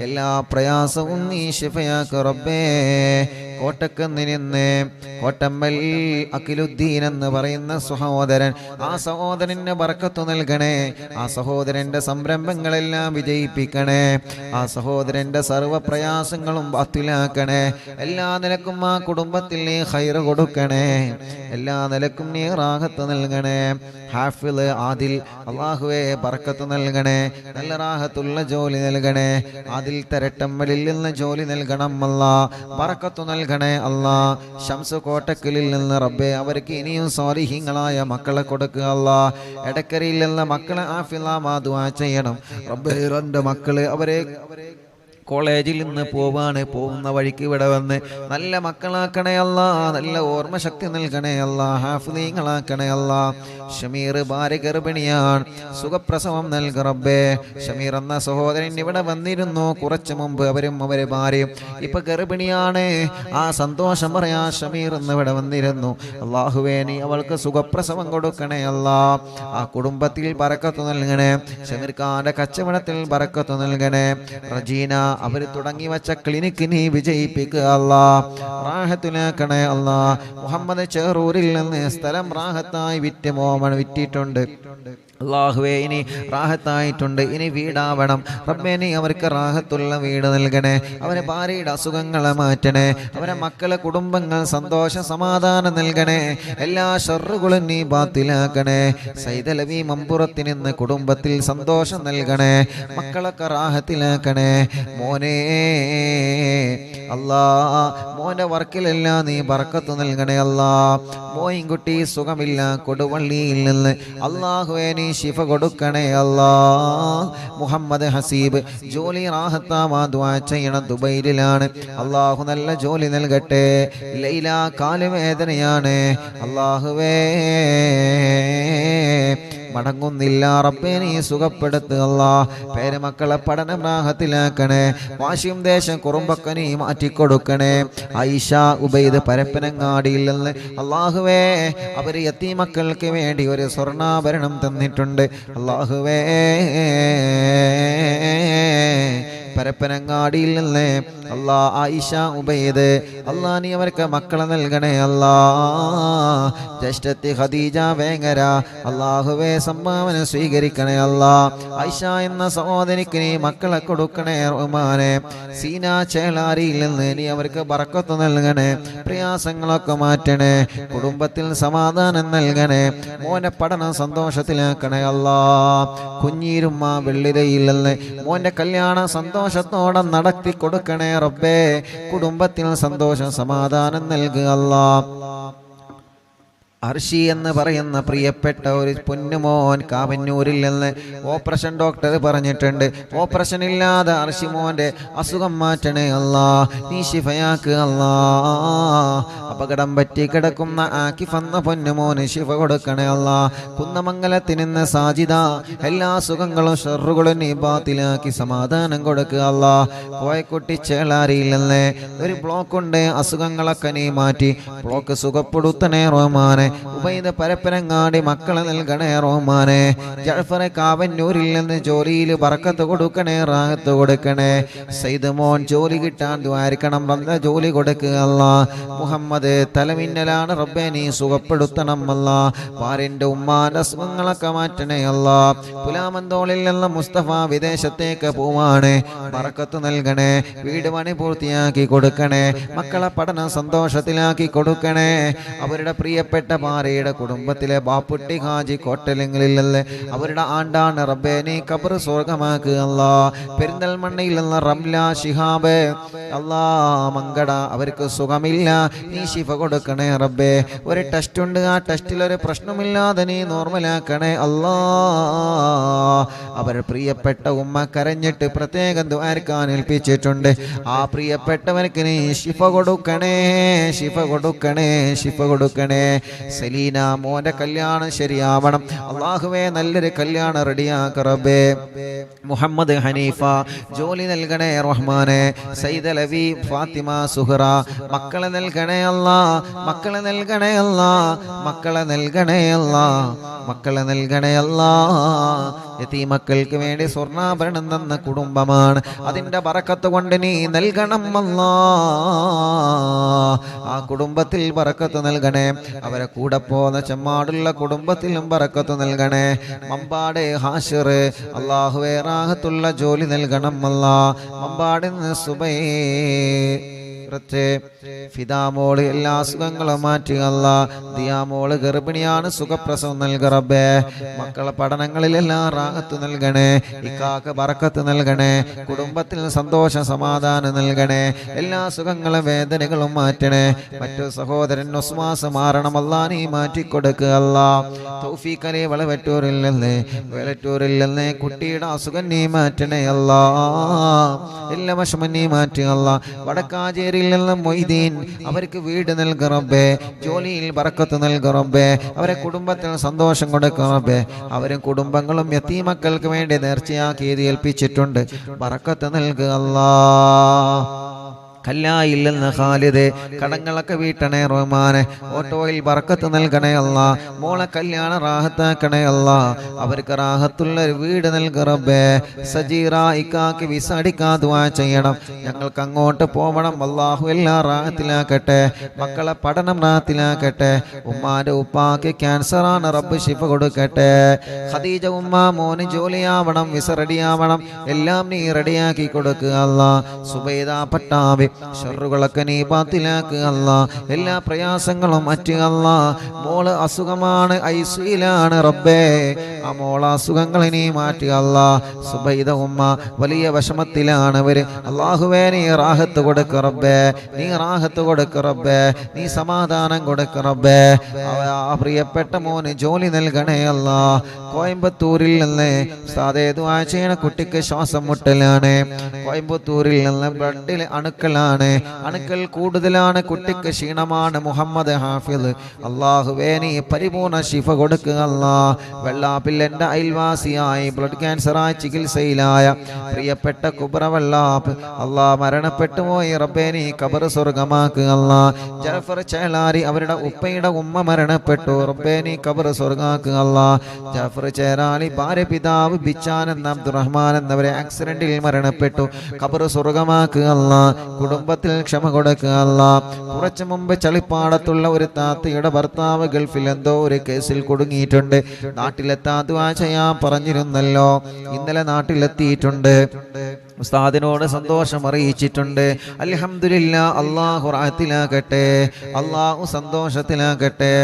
എല്ലാ പ്രയാസവും നീ ശിഫയാക്ക് റബ്ബേ. കോട്ടക്കുന്നിന് കോട്ടമ്മൽ അഖിലുദ്ദീൻ എന്ന് പറയുന്ന സഹോദരൻ, ആ സഹോദരന് ബർക്കത്ത് നൽകണേ, ആ സഹോദരന്റെ സംരംഭങ്ങളെല്ലാം വിജയിപ്പിക്കണേ, ആ സഹോദരന്റെ സർവ്വ പ്രയാസങ്ങളും ബാത്തിലാക്കണേ. എല്ലാ നിലക്കും ആ കുടുംബത്തിൽ നീ ഖൈർ കൊടുക്കണേ, എല്ലാ നിലക്കും നീ റാഹത്ത് നൽകണേ. ഹാഫിള് ആദിൽ അല്ലാഹുവേ ബർക്കത്ത് നൽകണേ, നല്ല റാഹത്തുള്ള ജോലി നൽകണേ. ആദിൽ തരട്ടമ്മലിൽ നിന്ന് ജോലി നൽകണം അല്ലാ, ബർക്കത്ത് നൽകണേ അല്ലാ. ശംസ് കോട്ടക്കലിൽ നിന്ന് റബ്ബേ അവർക്ക് ഇനിയും സ്വാലിഹീങ്ങളായ മക്കളെ കൊടുക്കുക അല്ലാ. എടക്കരയിൽ നിന്ന് മക്കളെ ആഫിളാമാ ദുആ ചെയ്യണം റബ്ബേ. രണ്ട് മക്കള് അവരെ കോളേജിൽ നിന്ന് പോകുന്ന വഴിക്ക് ഇവിടെ വന്ന് നല്ല മക്കളാക്കണേ അല്ലാ, നല്ല ഓർമ്മ ശക്തി നൽകണേ അല്ലാ, ഹാഫിളീങ്ങളാക്കണേ അല്ലാ. ഷമീർ ഭാര്യ ഗർഭിണിയാണ്, സുഖപ്രസവം നൽക റബ്ബേ. ഷമീർ എന്ന സഹോദരൻ ഇവിടെ വന്നിരുന്നു കുറച്ചു മുമ്പ്, അവരും അവരെ ഭാര്യയും ഇപ്പൊ ഗർഭിണിയാണ്. ആ സന്തോഷം പറയാ ഷമീർ എന്ന് ഇവിടെ വന്നിരുന്നു. അല്ലാഹുവേ നീ അവൾക്ക് സുഖപ്രസവം കൊടുക്കണേ അല്ലാ. ആ കുടുംബത്തിൽ ബറക്കത്ത് നൽകണേ, ഷമീർ ഖാന്റെ കച്ചവടത്തിൽ ബറക്കത്ത് നൽകണേ. റജീന അവർ തുടങ്ങി വെച്ച ക്ലിനിക്ക് നീ വിജയിപ്പിക്കുക അല്ലാ, റാഹത്തിലാക്കണേ അല്ലാ. മുഹമ്മദ് ചെറൂരിൽ നിന്ന് സ്ഥലം റാഹത്തായി വിറ്റിട്ടുണ്ട് അല്ലാഹുവേ, ഇനി റാഹത്തായിട്ടുണ്ട്, ഇനി വീടാവണം റബ്ബേ. നീ അവർക്ക് റാഹത്തുള്ള വീട് നൽകണേ, അവരെ ഭാര്യയുടെ അസുഖങ്ങളെ മാറ്റണേ, അവരെ മക്കളെ കുടുംബങ്ങൾ സന്തോഷ സമാധാനം നൽകണേ, എല്ലാ ഷർറുകളും നീ ബാത്തിലാക്കണേ. സൈദലവി മമ്പുറത്തിൽ നിന്ന് കുടുംബത്തിൽ സന്തോഷം നൽകണേ, മക്കളൊക്കെ റാഹത്തിലാക്കണേ. മോനെ അല്ലാ, മോന്റെ വർക്കിലെല്ലാം നീ ബർക്കത്ത് നൽകണേ അല്ലാ. മോയിൻകുട്ടി സുഖമില്ല കൊടുവള്ളിയിൽ നിന്ന്, അല്ലാഹുവേ നീ ശിഫ കൊടുക്കണേ അല്ലാ. മുഹമ്മദ് ഹസീബ് ജോലി റാഹത്താവാ ദുആ ചെയ്യണം, ദുബൈയിലാണ്, അല്ലാഹു നല്ല ജോലി നൽകട്ടെ. ലൈല കാലുവേദനയാണ്, അല്ലാഹുവേ മടങ്ങുന്നില്ല റബ്ബേ നീ സുഖപ്പെടുത്തുക അല്ലാ. പേരമക്കളെ പഠനം റാഹത്തിലാക്കണേ, വാശിയും ദേശം കുറുമ്പൊക്കെ നീ മാറ്റിക്കൊടുക്കണേ. ഐഷ ഉബൈദ് പരപ്പനങ്ങാടിയിൽ നിന്ന് അല്ലാഹുവേ അവര് യതീമക്കൾക്ക് വേണ്ടി ഒരു സ്വർണ്ണാഭരണം തന്നിട്ടുണ്ട്. അല്ലാഹുവേ പരപ്പനങ്ങാടിയിൽ നിന്ന് അല്ലാ ആയിഷ ഉബൈദ് അല്ലാ നീ അവർക്ക് മക്കളെ നൽകണേ അല്ലാ. ജ്യേഷ്ഠത്തി ഖദീജ വേങ്ങര അല്ലാഹുവേ സംഭാവന സ്വീകരിക്കണേ അല്ലാ. ആയിഷ എന്ന സഹോദരിക്ക് നീ മക്കളെ കൊടുക്കണേ റഹ്മാനെ. സീന ചേളാരിയിൽ നിന്ന് നീ അവർക്ക് ബറക്കത്ത് നൽകണേ, പ്രയാസങ്ങളൊക്കെ മാറ്റണേ, കുടുംബത്തിൽ സമാധാനം നൽകണേ, മോന്റെ പഠനം സന്തോഷത്തിലാക്കണേ അല്ലാ. കുഞ്ഞീരുമ്മ വെള്ളിരയിൽ നിന്ന് മോന്റെ കല്യാണം സന്തോഷത്തോടെ നടത്തി കൊടുക്കണേ റബ്ബേ. കുടുംബത്തിൽ സന്തോഷം സമാധാനം നൽകുക അല്ലാ. അർഷി എന്ന് പറയുന്ന പ്രിയപ്പെട്ട ഒരു പൊന്നുമോൻ കാവന്നൂരിൽ നിന്ന് ഓപ്പറേഷൻ ഡോക്ടർ പറഞ്ഞിട്ടുണ്ട്, ഓപ്പറേഷൻ ഇല്ലാതെ അർഷി മോന്റെ അസുഖം മാറ്റണേ അല്ലാ, നീ ശിഫയാക്ക് അല്ലാ. അപകടം പറ്റി കിടക്കുന്ന ആക്കിഫ് എന്ന പൊന്നുമോന് ശിഫ കൊടുക്കണേ അല്ലാ. കുന്നമംഗലത്തിൽ നിന്ന് സാജിദ എല്ലാ അസുഖങ്ങളും ഷർറുകളും നീ ബാത്തിലാക്കി സമാധാനം കൊടുക്കുക അല്ലാ. കോയക്കുട്ടി ചേളാരിയിൽ നിന്ന് ഒരു ബ്ലോക്ക് ഉണ്ട്, അസുഖങ്ങളൊക്കെ നീ മാറ്റി ബ്ലോക്ക് സുഖപ്പെടുത്തണേ റഹ്മാനെ. ഉബൈദ് പരപ്പനങ്ങാടി മക്കളെ നൽകണേ റഹ്മാനെ. ജഅഫർ കാവന്നൂരിൽ നിന്ന് ജോലിയിൽ ബറക്കത്ത് കൊടുക്കണേ, റാഹത്ത് കൊടുക്കണേ. സയ്യിദ് മോൻ ജോലി കിട്ടാൻ ദ്വാരിക്കണം, നല്ല ജോലി കൊടുക്കുക അല്ലാ. മുഹമ്മദ് തലമിന്നലാണ് റബ്ബേ നീ സുഖപ്പെടുത്തണം അല്ലാ. ഭാര്യന്റെ ഉമ്മാന്റെ അസുഖങ്ങളൊക്കെ മാറ്റണേ അല്ലാ. പുലാമന്തോളിൽ നിന്ന് മുസ്തഫ വിദേശത്തേക്ക് പോവാണ്, ബറക്കത്ത് നൽകണേ, വീട് പണി പൂർത്തിയാക്കി കൊടുക്കണേ, മക്കളെ പഠനം സന്തോഷത്തിലാക്കി കൊടുക്കണേ. അവരുടെ പ്രിയപ്പെട്ട ഭാര്യയുടെ കുടുംബത്തിലെ ബാപ്പുട്ടി ഹാജി കോട്ടലങ്ങളിൽ നിന്ന് അവരുടെ ആണ്ടാണ് റബ്ബേ നീ ഖബർ സ്വർഗമാക്കുക അല്ലാ. പെരിന്തൽമണ്ണയിൽ നിന്ന് റംല ശിഹാബ് അല്ലാ മങ്കട അവർക്ക് സുഖമില്ല, നീ ശിഫ കൊടുക്കണേ റബ്ബേ. ഒരു ടെസ്റ്റ് ഉണ്ട്, ആ ടെസ്റ്റിൽ ഒരു പ്രശ്നമില്ലാതെ നീ നോർമലാക്കണേ അല്ലാ. അവർ പ്രിയപ്പെട്ട ഉമ്മ കരഞ്ഞിട്ട് പ്രത്യേകം ദുആർക്കാൻ ഏൽപ്പിച്ചിട്ടുണ്ട്. ആ പ്രിയപ്പെട്ടവർക്ക് നീ ശിഫ കൊടുക്കണേ, ശിഫ കൊടുക്കണേ, ശിഫ കൊടുക്കണേ. സലീന മോന്റെ കല്യാണം ശരിയാവണം അല്ലാഹുവേ, നല്ലൊരു കല്യാണം റെഡിയാക്ക റബ്ബേ. മുഹമ്മദ് ഹനീഫ ജോലി നൽകണേ റഹ്മാനെ. സയ്യിദ് അലവി ഫാത്തിമ സുഹറ മക്കളെ നൽകണേ അല്ലാ, മക്കളെ നൽകണേ അല്ലാ, മക്കളെ നൽകണേ അല്ലാ, മക്കളെ നൽകണേ അല്ലാ. യതീമക്കൾക്ക് വേണ്ടി സ്വർണ്ണാഭരണം തന്ന കുടുംബമാണ്, അതിൻ്റെ ബറക്കത്ത് കൊണ്ട് നീ നൽകണം അല്ലാ. ആ കുടുംബത്തിൽ ബറക്കത്ത് നൽകണേ. അവരെ കൂടെ പോന്ന ചെമ്മാടുള്ള കുടുംബത്തിലും ബറക്കത്ത് നൽകണേ. മമ്പാട് ഹാഷിർ അല്ലാഹുവേ റാഹത്തുള്ള ജോലി നൽകണം അല്ലാ. മമ്പാടിൽ നിന്ന് സുബൈ ഫിദാമോള് എല്ലാ അസുഖങ്ങളും മാറ്റുക അല്ലാ. ദിയാമോള് ഗർഭിണിയാണ്, സുഖപ്രസവം നൽക റബ്ബേ. മക്കളെ പഠനങ്ങളിലെല്ലാം റാഹത്ത് നൽകണേ. ഇക്കാക്ക് ബറക്കത്ത് നൽകണേ. കുടുംബത്തിൽ സന്തോഷ സമാധാനം നൽകണേ. എല്ലാ സുഖങ്ങളും വേദനകളും മാറ്റണേ. മറ്റു സഹോദരൻ ഒസ്മാസ് മാറണം അല്ലാ, നീ മാറ്റിക്കൊടുക്കുക അല്ലാ. തൗഫീഖ് അലി വളവറ്റൂരിൽ നിന്ന് കുട്ടിയുടെ അസുഖം നീ മാറ്റണേ അല്ലാ. എല്ലാ വിഷമം നീ മാറ്റുക അല്ലാ. വടക്കാഞ്ചേരി മൊയ്തീൻ അവർക്ക് വീട് നൽക റബ്ബേ. ജോലിയിൽ ബറക്കത്ത് നൽക റബ്ബേ. അവരെ കുടുംബത്തിൽ സന്തോഷം കൊടുക്ക റബ്ബേ. അവരും കുടുംബങ്ങളും യതീമക്കൾക്ക് വേണ്ടി നേർച്ചയാക്കി ഏൽപ്പിച്ചിട്ടുണ്ട്. ബറക്കത്ത് നൽകുക അല്ലാ. കല്ലായില്ലെന്ന് ഖാലിദ് കടങ്ങളൊക്കെ വീട്ടണേ റഹ്മാനെ. ഓട്ടോയിൽ ബറക്കത്ത് നൽകണേ അല്ലാ. മോളെ കല്യാണം റാഹത്താക്കണേ അല്ലാ. അവർക്ക് റാഹത്തുള്ള ഒരു വീട് നൽക റബ്ബേ. സജീറ ഇക്കാക്ക് വിസ അടിക്കാൻ ദുആ ചെയ്യണം. ഞങ്ങൾക്ക് അങ്ങോട്ട് പോവണം അല്ലാഹു. എല്ലാം റാഹത്തിലാക്കട്ടെ. മക്കളെ പഠനം റാഹത്തിലാക്കട്ടെ. ഉമ്മാന്റെ ഉപ്പാക്ക് ക്യാൻസറാണ്, റബ്ബ് ശിഫ കൊടുക്കട്ടെ. ഖദീജ ഉമ്മ മോന് ജോലിയാവണം, വിസ റെഡിയാവണം, എല്ലാം നീ റെഡിയാക്കി കൊടുക്കുക അല്ലാ. സുബൈദ പട്ടാവി ഷർറുകളൊക്കെ നീ ബാത്തിലാക്കുക അല്ലാ. എല്ലാ പ്രയാസങ്ങളും മാറ്റുക അല്ലാ. മോള് അസുഖമാണ്, ഐസിയിലാണ് റബ്ബേ. ആ മോള അസുഖങ്ങളെ നീ മാറ്റുക അല്ലാ. സുബൈദ ഉമ്മ വലിയ വിഷമത്തിലാണ് അവര്. അല്ലാഹുവേ നീ റാഹത്ത് കൊടുക്ക റബ്ബേ. നീ റാഹത്ത് കൊടുക്ക റബ്ബേ. നീ സമാധാനം കൊടുക്ക റബ്ബേ. ആ പ്രിയപ്പെട്ട മോന് ജോലി നൽകണേ അല്ലാ. കോയമ്പത്തൂരിൽ നിന്ന് സാധേ ദുആ ചെയ്യണ കുട്ടിക്ക് ശ്വാസം മുട്ടലാണ്. കോയമ്പത്തൂരിൽ നിന്ന് ബ്ലഡിൽ അണുക്കൾ കൂടുതലാണ്. കുട്ടിക്ക് ക്ഷീണമാണ്. മുഹമ്മദ് ഹാഫിദ് അല്ലാഹുവേ നീ പരിപൂർണ ശിഫ കൊടുക്കുക അല്ലാ. വെള്ളാപ്പിൽ എൻ്റെ അയൽവാസിയായി ബ്ലഡ് ക്യാൻസറായി ചികിത്സയിലായ പ്രിയപ്പെട്ട കുബ്ര വെള്ളാപ്പ് അല്ലാ മരണപ്പെട്ടു പോയി റബ്ബേ നീ ഖബർ സ്വർഗമാക്കുക അല്ലാ. ജാഫർ ചേലാരി അവരുടെ ഉപ്പയുടെ ഉമ്മ മരണപ്പെട്ടു റബ്ബേ നീ ഖബർ സ്വർഗമാക്കുക അല്ലാ. ജാഫർ ചേലാരി ഭാര്യ പിതാവ് ബിച്ചാൻ എന്ന അബ്ദുറഹ്മാൻ എന്നവരെ ആക്സിഡന്റിൽ മരണപ്പെട്ടു. ഖബർ സ്വർഗമാക്കുക അല്ലാ. കുടുംബത്തിൽ ക്ഷമ കൊടുക്കുക അല്ലാ. കുറച്ചു മുമ്പ് ചളിപ്പാടത്തുള്ള ഒരു താത്തയുടെ ഭർത്താവ് ഗൾഫിൽ എന്തോ ഒരു കേസിൽ കുടുങ്ങിയിട്ടുണ്ട്. നാട്ടിലെത്താൻ ദുആ ചെയ്യാൻ പറഞ്ഞിരുന്നല്ലോ. ഇന്നലെ നാട്ടിലെത്തിയിട്ടുണ്ട്. ഉസ്താദിനോട് സന്തോഷം അറിയിച്ചിട്ടുണ്ട്. അൽഹംദുലില്ലാ. അല്ലാഹു റാഹത്തിലാക്കട്ടെ, അല്ലാഹു സന്തോഷത്തിലാക്കട്ടെ.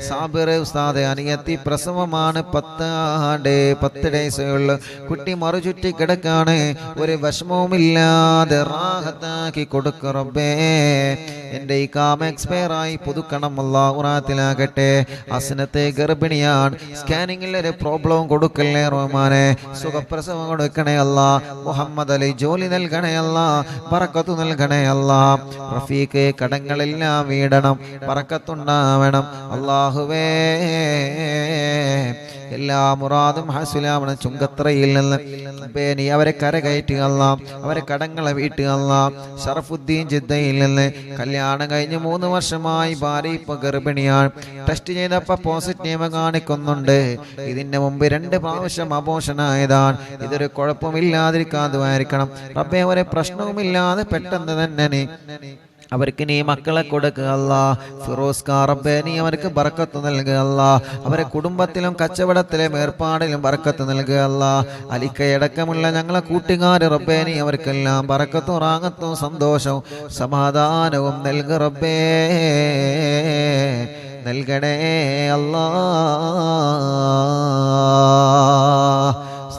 സാബിർ ഉസ്താദ് അനിയത്തി പ്രസവമാണ്. 10 ഡേയ്സേ ഉള്ളു. കുട്ടി മറുചുറ്റി കിടക്കാണ്. ഒരു വിഷമവുമില്ലാതെ റാഹത്താക്കി കൊടുക്ക റബ്ബേ. എൻ്റെ ഈ കാമ എക്സ്പയർ ആയി പുതുക്കണം അല്ലാഹു റാഹത്തിലാക്കട്ടെ. അസ്നത്തെ ഗർഭിണിയാണ്. സ്കാനിങ്ങിൽ ഒരു പ്രോബ്ലം കൊടുക്കല്ലേ റഹ്മാനെ. സുഖപ്രസവം കൊടുക്കണേ അല്ലാ. മുഹമ്മദ് അലി ജോലി നൽകണേ അല്ലാ. ബറക്കത്ത് നൽകണേ അല്ലാ. റഫീഖ് കടങ്ങളെല്ലാം വീടണം, ബറക്കത്തുണ്ടാവണം അല്ലാഹുവേ. എല്ലാ മുറാദും ഹാസിലാവണം. ചുങ്കത്രയിൽ നിന്ന് നീ അവരെ കരകയറ്റുക അല്ലാ. അവരെ കടങ്ങളെ വീട്ടുക അല്ലാ. ഷറഫുദ്ദീൻ ജിദ്ദയിൽ നിന്ന് കല്യാണം കഴിഞ്ഞ് 3 വർഷമായി ഭാര്യ ഇപ്പൊ ഗർഭിണിയാണ്. ടെസ്റ്റ് ചെയ്തപ്പോൾ പോസിറ്റീവ് കാണിക്കുന്നുണ്ട്. ഇതിന്റെ മുമ്പ് 2 പ്രാവശ്യം അബോഷനായതാണ്. ഇതൊരു കുഴപ്പമില്ലാതിരിക്കാൻ ദ്വാരിക്കണം റബ്ബേ. ഒരു പ്രശ്നവുമില്ലാതെ പെട്ടെന്ന് തന്നെ അവർക്ക് നീ മക്കളെ കൊടുക്കുക അല്ലാ. ഫിറോസ് റബ്ബേ നീ അവർക്ക് ബറക്കത്ത് നൽകുക അല്ലാ. അവരെ കുടുംബത്തിലും കച്ചവടത്തിലും ഏർപ്പാടിലും ബറക്കത്ത് നൽകുക അല്ലാ. അലിക്കയടക്കമുള്ള ഞങ്ങളെ കൂട്ടുകാർ റബ്ബേ നീ അവർക്കെല്ലാം ബറക്കത്തും റാഹത്തും സന്തോഷവും സമാധാനവും നൽകുക റബ്ബേ. നൽകണേ അല്ലാ.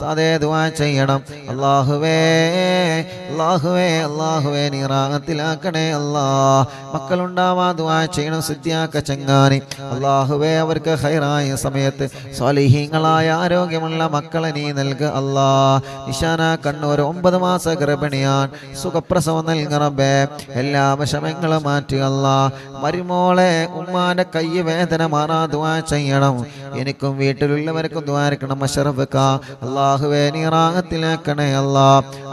ഉസ്താദേ ദുആ ചെയ്യണം. അല്ലാഹുവേ അല്ലാഹുവേ അല്ലാഹുവേ നീ റാഹത്തിലാക്കണേ അല്ലാ. മക്കളുണ്ടാവാ ദുആ ചെയ്യണം. സിദ്ദിയാക്ക ചങ്ങാനി അല്ലാഹുവേ അവർക്ക് ഖൈറായ സമയത്ത് സ്വാലിഹീങ്ങളായ ആരോഗ്യമുള്ള മക്കളെ നീ നൽകുക അല്ലാ. നിശാന കണ്ണൂർ 9 മാസ ഗർഭിണിയാൻ സുഖപ്രസവം നൽകുക റബ്ബേ. എല്ലാ വിഷമങ്ങളും മാറ്റുക അല്ലാ. മരുമോളെ ഉമ്മാന്റെ കൈ വേദന മാറാ ദുആ ചെയ്യണം. എനിക്കും വീട്ടിലുള്ളവർക്കും ദുആ ചെയ്യണം. അഷ്റഫ്ക അല്ലാഹുവേ നീ റാഹത്തിലാക്കണേ അല്ലാ.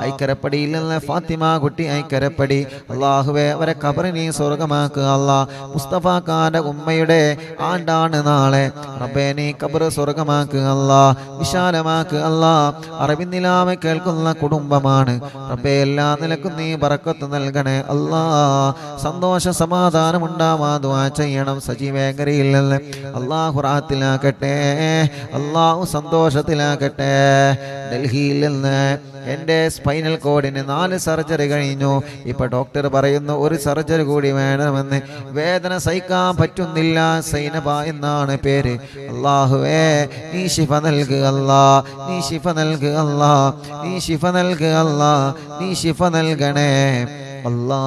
ഐക്കരപ്പടിയിൽ നിന്ന് ഫാത്തിമ കുട്ടി ഐക്കരപ്പടി അല്ലാഹുവേ അവരെ ഖബർ നീ സ്വർഗ്ഗമാക്കുക അല്ലാ. മുസ്തഫ ഖാന്റെ ഉമ്മയുടെ ആണ്ടാണ് നാളെ റബ്ബേ നീ ഖബർ സ്വർഗ്ഗമാക്കുക അല്ലാ. വിശാലമാക്കുക അല്ലാ. അറബിന്നിലാമെ കേൾക്കുന്ന കുടുംബമാണ് റബ്ബേ. എല്ലാ നിലക്കും നീ ബറക്കത്ത് നൽകണേ അല്ലാ. സന്തോഷ സമാധാനം ഉണ്ടാവാ ദുആ ചെയ്യണം. സജീവേങ്കരയിൽ നിന്ന് അല്ലാഹു റാഹത്തിലാക്കട്ടെ. അല്ലാഹു സന്തോഷത്തിലാക്കട്ടെ. ഡൽഹിയിൽ നിന്ന് എൻ്റെ സ്പൈനൽ കോഡിന് 4 സർജറി കഴിഞ്ഞു. ഇപ്പൊ ഡോക്ടർ പറയുന്നു ഒരു സർജറി കൂടി വേണമെന്ന്. വേദന സഹിക്കാൻ പറ്റുന്നില്ല. സൈനബ എന്നാണ് പേര്. അല്ലാഹുവേ നീ ശിഫ നൽകുക അല്ലാ. നീ ശിഫ നൽകുക അല്ലാ. നീ ശിഫ നൽകുക അല്ലാ. നീ ശിഫ നൽകണേ അല്ലാ.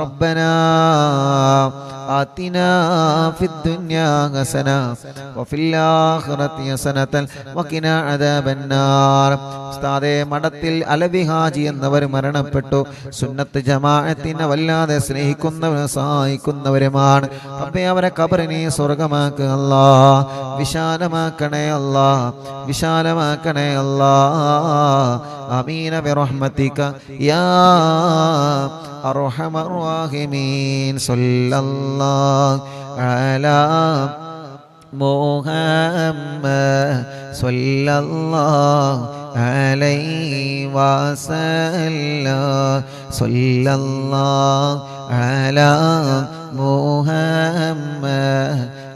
റബ്ബനാ آتنا في الدنيا حسنة وفي الآخرة حسنة وقنا عذاب النار. ഉസ്താദേ മഠത്തിൽ അലവി ഹാജി എന്നവർ മരണപ്പെട്ടു. സുന്നത്ത് ജമാഅത്തിനെ വല്ലാതെ സ്നേഹിക്കുന്നവരും സഹായിക്കുന്നവരുമാണ് റബ്ബേ. അവരെ ഖബർ നീ സ്വർഗ്ഗമാക്കുക അല്ലാ. വിശാലമാക്കണേ അല്ലാ. വിശാലമാക്കണേ അല്ലാ. ആമീന ബിറഹ്മതിക യാ അർഹമർ റഹീമീൻ. സല്ലല്ലാഹു അലാ മുഹമ്മദ് സല്ലല്ലാഹു അലൈഹി വസല്ലം. സല്ലല്ലാഹു അലാ മുഹമ്മദ്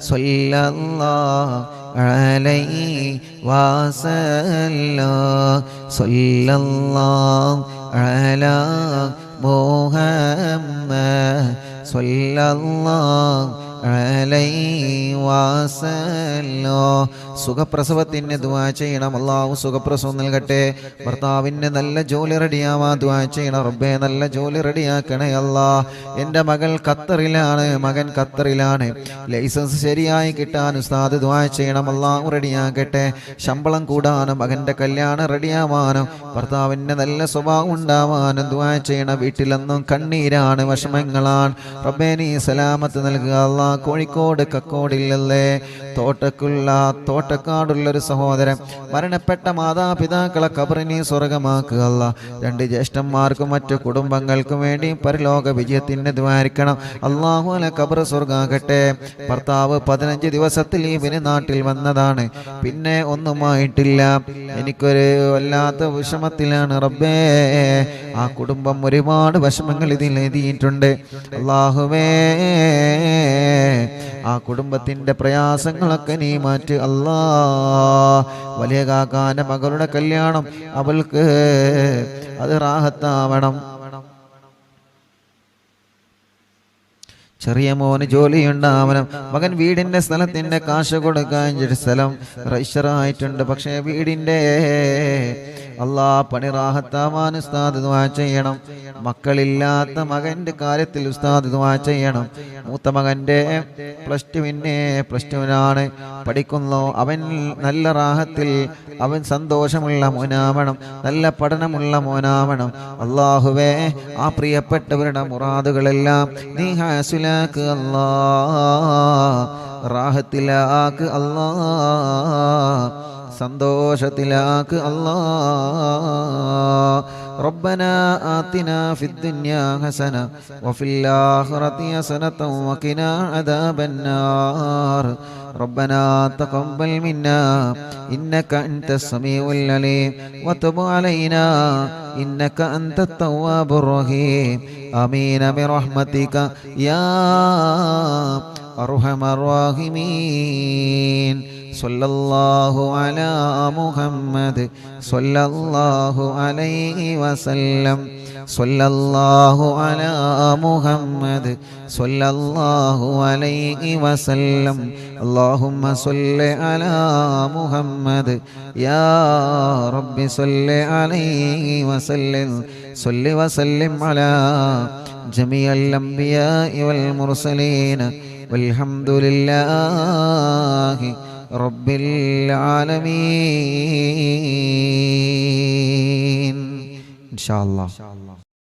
സല്ലല്ലാഹു അലൈഹി വസല്ലം. സല്ലല്ലാഹു അലാ മുഹമ്മദ് സല്ലല്ലാഹു അലൈഹി വസല്ലം. സുഖപ്രസവത്തിന് ദുആ ചെയ്യണം. അല്ലാഹു സുഖപ്രസവം നൽകട്ടെ. ഭർത്താവിന് നല്ല ജോലി റെഡിയാവാ ദുആ ചെയ്യണം റബ്ബേ. നല്ല ജോലി റെഡിയാക്കണേ അല്ലാ. എൻ്റെ മകൾ ഖത്തറിലാണ്, മകൻ ഖത്തറിലാണ്. ലൈസൻസ് ശരിയായി കിട്ടാൻ ഉസ്താദ് ദുആ ചെയ്യണം. അല്ലാഹു റെഡിയാക്കട്ടെ. ശമ്പളം കൂടാനും മകൻ്റെ കല്യാണം റെഡിയാവാനും ഭർത്താവിന് നല്ല സ്വഭാവം ഉണ്ടാവാനും ദുആ ചെയ്യണം. വീട്ടിലെന്നും കണ്ണീരാണ്, വിഷമങ്ങളാണ് റബ്ബേ. നീ സലാമത്ത് നൽകുക അല്ലാ. കോഴിക്കോട് കക്കോടില്ലല്ലേ തോട്ടക്കാടുള്ളൊരു സഹോദരൻ മരണപ്പെട്ട മാതാപിതാക്കളെ ഖബറിനെ സ്വർഗ്ഗമാക്കുക അല്ലാ. 2 ജ്യേഷ്ഠന്മാർക്കും മറ്റു കുടുംബങ്ങൾക്കും വേണ്ടി പരലോക വിജയത്തിന് ദ്വാരിക്കണം. അല്ലാഹു അല ഖബർ സ്വർഗ്ഗാകട്ടെ. ഭർത്താവ് 15 ദിവസത്തിൽ ലീവിന് നാട്ടിൽ വന്നതാണ്. പിന്നെ ഒന്നുമായിട്ടില്ല. എനിക്കൊരു വല്ലാത്ത വിഷമത്തിലാണ് റബ്ബേ. ആ കുടുംബം ഒരുപാട് വിഷമങ്ങൾ ഇതിൽ എഴുതിയിട്ടുണ്ട്. അല്ലാഹുവേ ആ കുടുംബത്തിന്റെ പ്രയാസങ്ങളൊക്കെ നീ മാറ്റി അല്ലാ. വലിയ കാക്കാന്റെ മകളുടെ കല്യാണം അവൾക്ക് അത് റാഹത്താവണം. ചെറിയ മോന് ജോലിയുണ്ടാവണം. മകൻ വീടിന്റെ സ്ഥലത്തിന്റെ കാശ് കൊടുക്കാൻ സ്ഥലം രജിസ്റ്ററായിട്ടുണ്ട്. പക്ഷേ വീടിന്റെ അല്ലാ പണി റാഹത്താവാൻ ഉസ്താദ് ദുആ ചെയ്യണം. മക്കളില്ലാത്ത മകന്റെ കാര്യത്തിൽ ഉസ്താദ് ദുആ ചെയ്യണം. മൂത്ത മകന്റെ പ്ലസ് ടുവിനാണ് പഠിക്കുന്നു. അവൻ നല്ല റാഹത്തിൽ, അവൻ സന്തോഷമുള്ള മോനാവണം, നല്ല പഠനമുള്ള മോനാവണം. അല്ലാഹുവേ ആ പ്രിയപ്പെട്ടവരുടെ മുറാദുകളെല്ലാം നീ ഹാസിലാക്ക് അല്ലാ. റാഹത്തിലാക്ക് അല്ലാ. സന്തോഷത്തിലാക്ക് അല്ലാ. ربنا آتنا في الدنيا حسنة وفي الآخرة حسنة وقنا عذاب النار. ربنا تقبل منا إنك أنت السميع العليم وتب علينا إنك أنت التواب الرحيم. آمين برحمتك يا أرحم الراحمين. സ്വല്ലല്ലാഹു അലാ മുഹമ്മദ് സ്വല്ലല്ലാഹു അലൈഹി വസല്ലം സ്വല്ലല്ലാഹു അലാ മുഹമ്മദ് സ്വല്ലല്ലാഹു അലൈഹി വസല്ലം അല്ലാഹുമ്മ സ്വല്ലി അലാ മുഹമ്മദ് യാ റബ്ബി സ്വല്ലി അലൈഹി വസല്ലം സ്വല്ലി വസല്ലിം അലാ ജമീഅൽ അംബിയാഇ വൽ മുർസലീൻ വൽഹംദുലില്ലാഹി റബ്ബിൽ ആലമീൻ. ഇൻഷാ അല്ലാഹ്.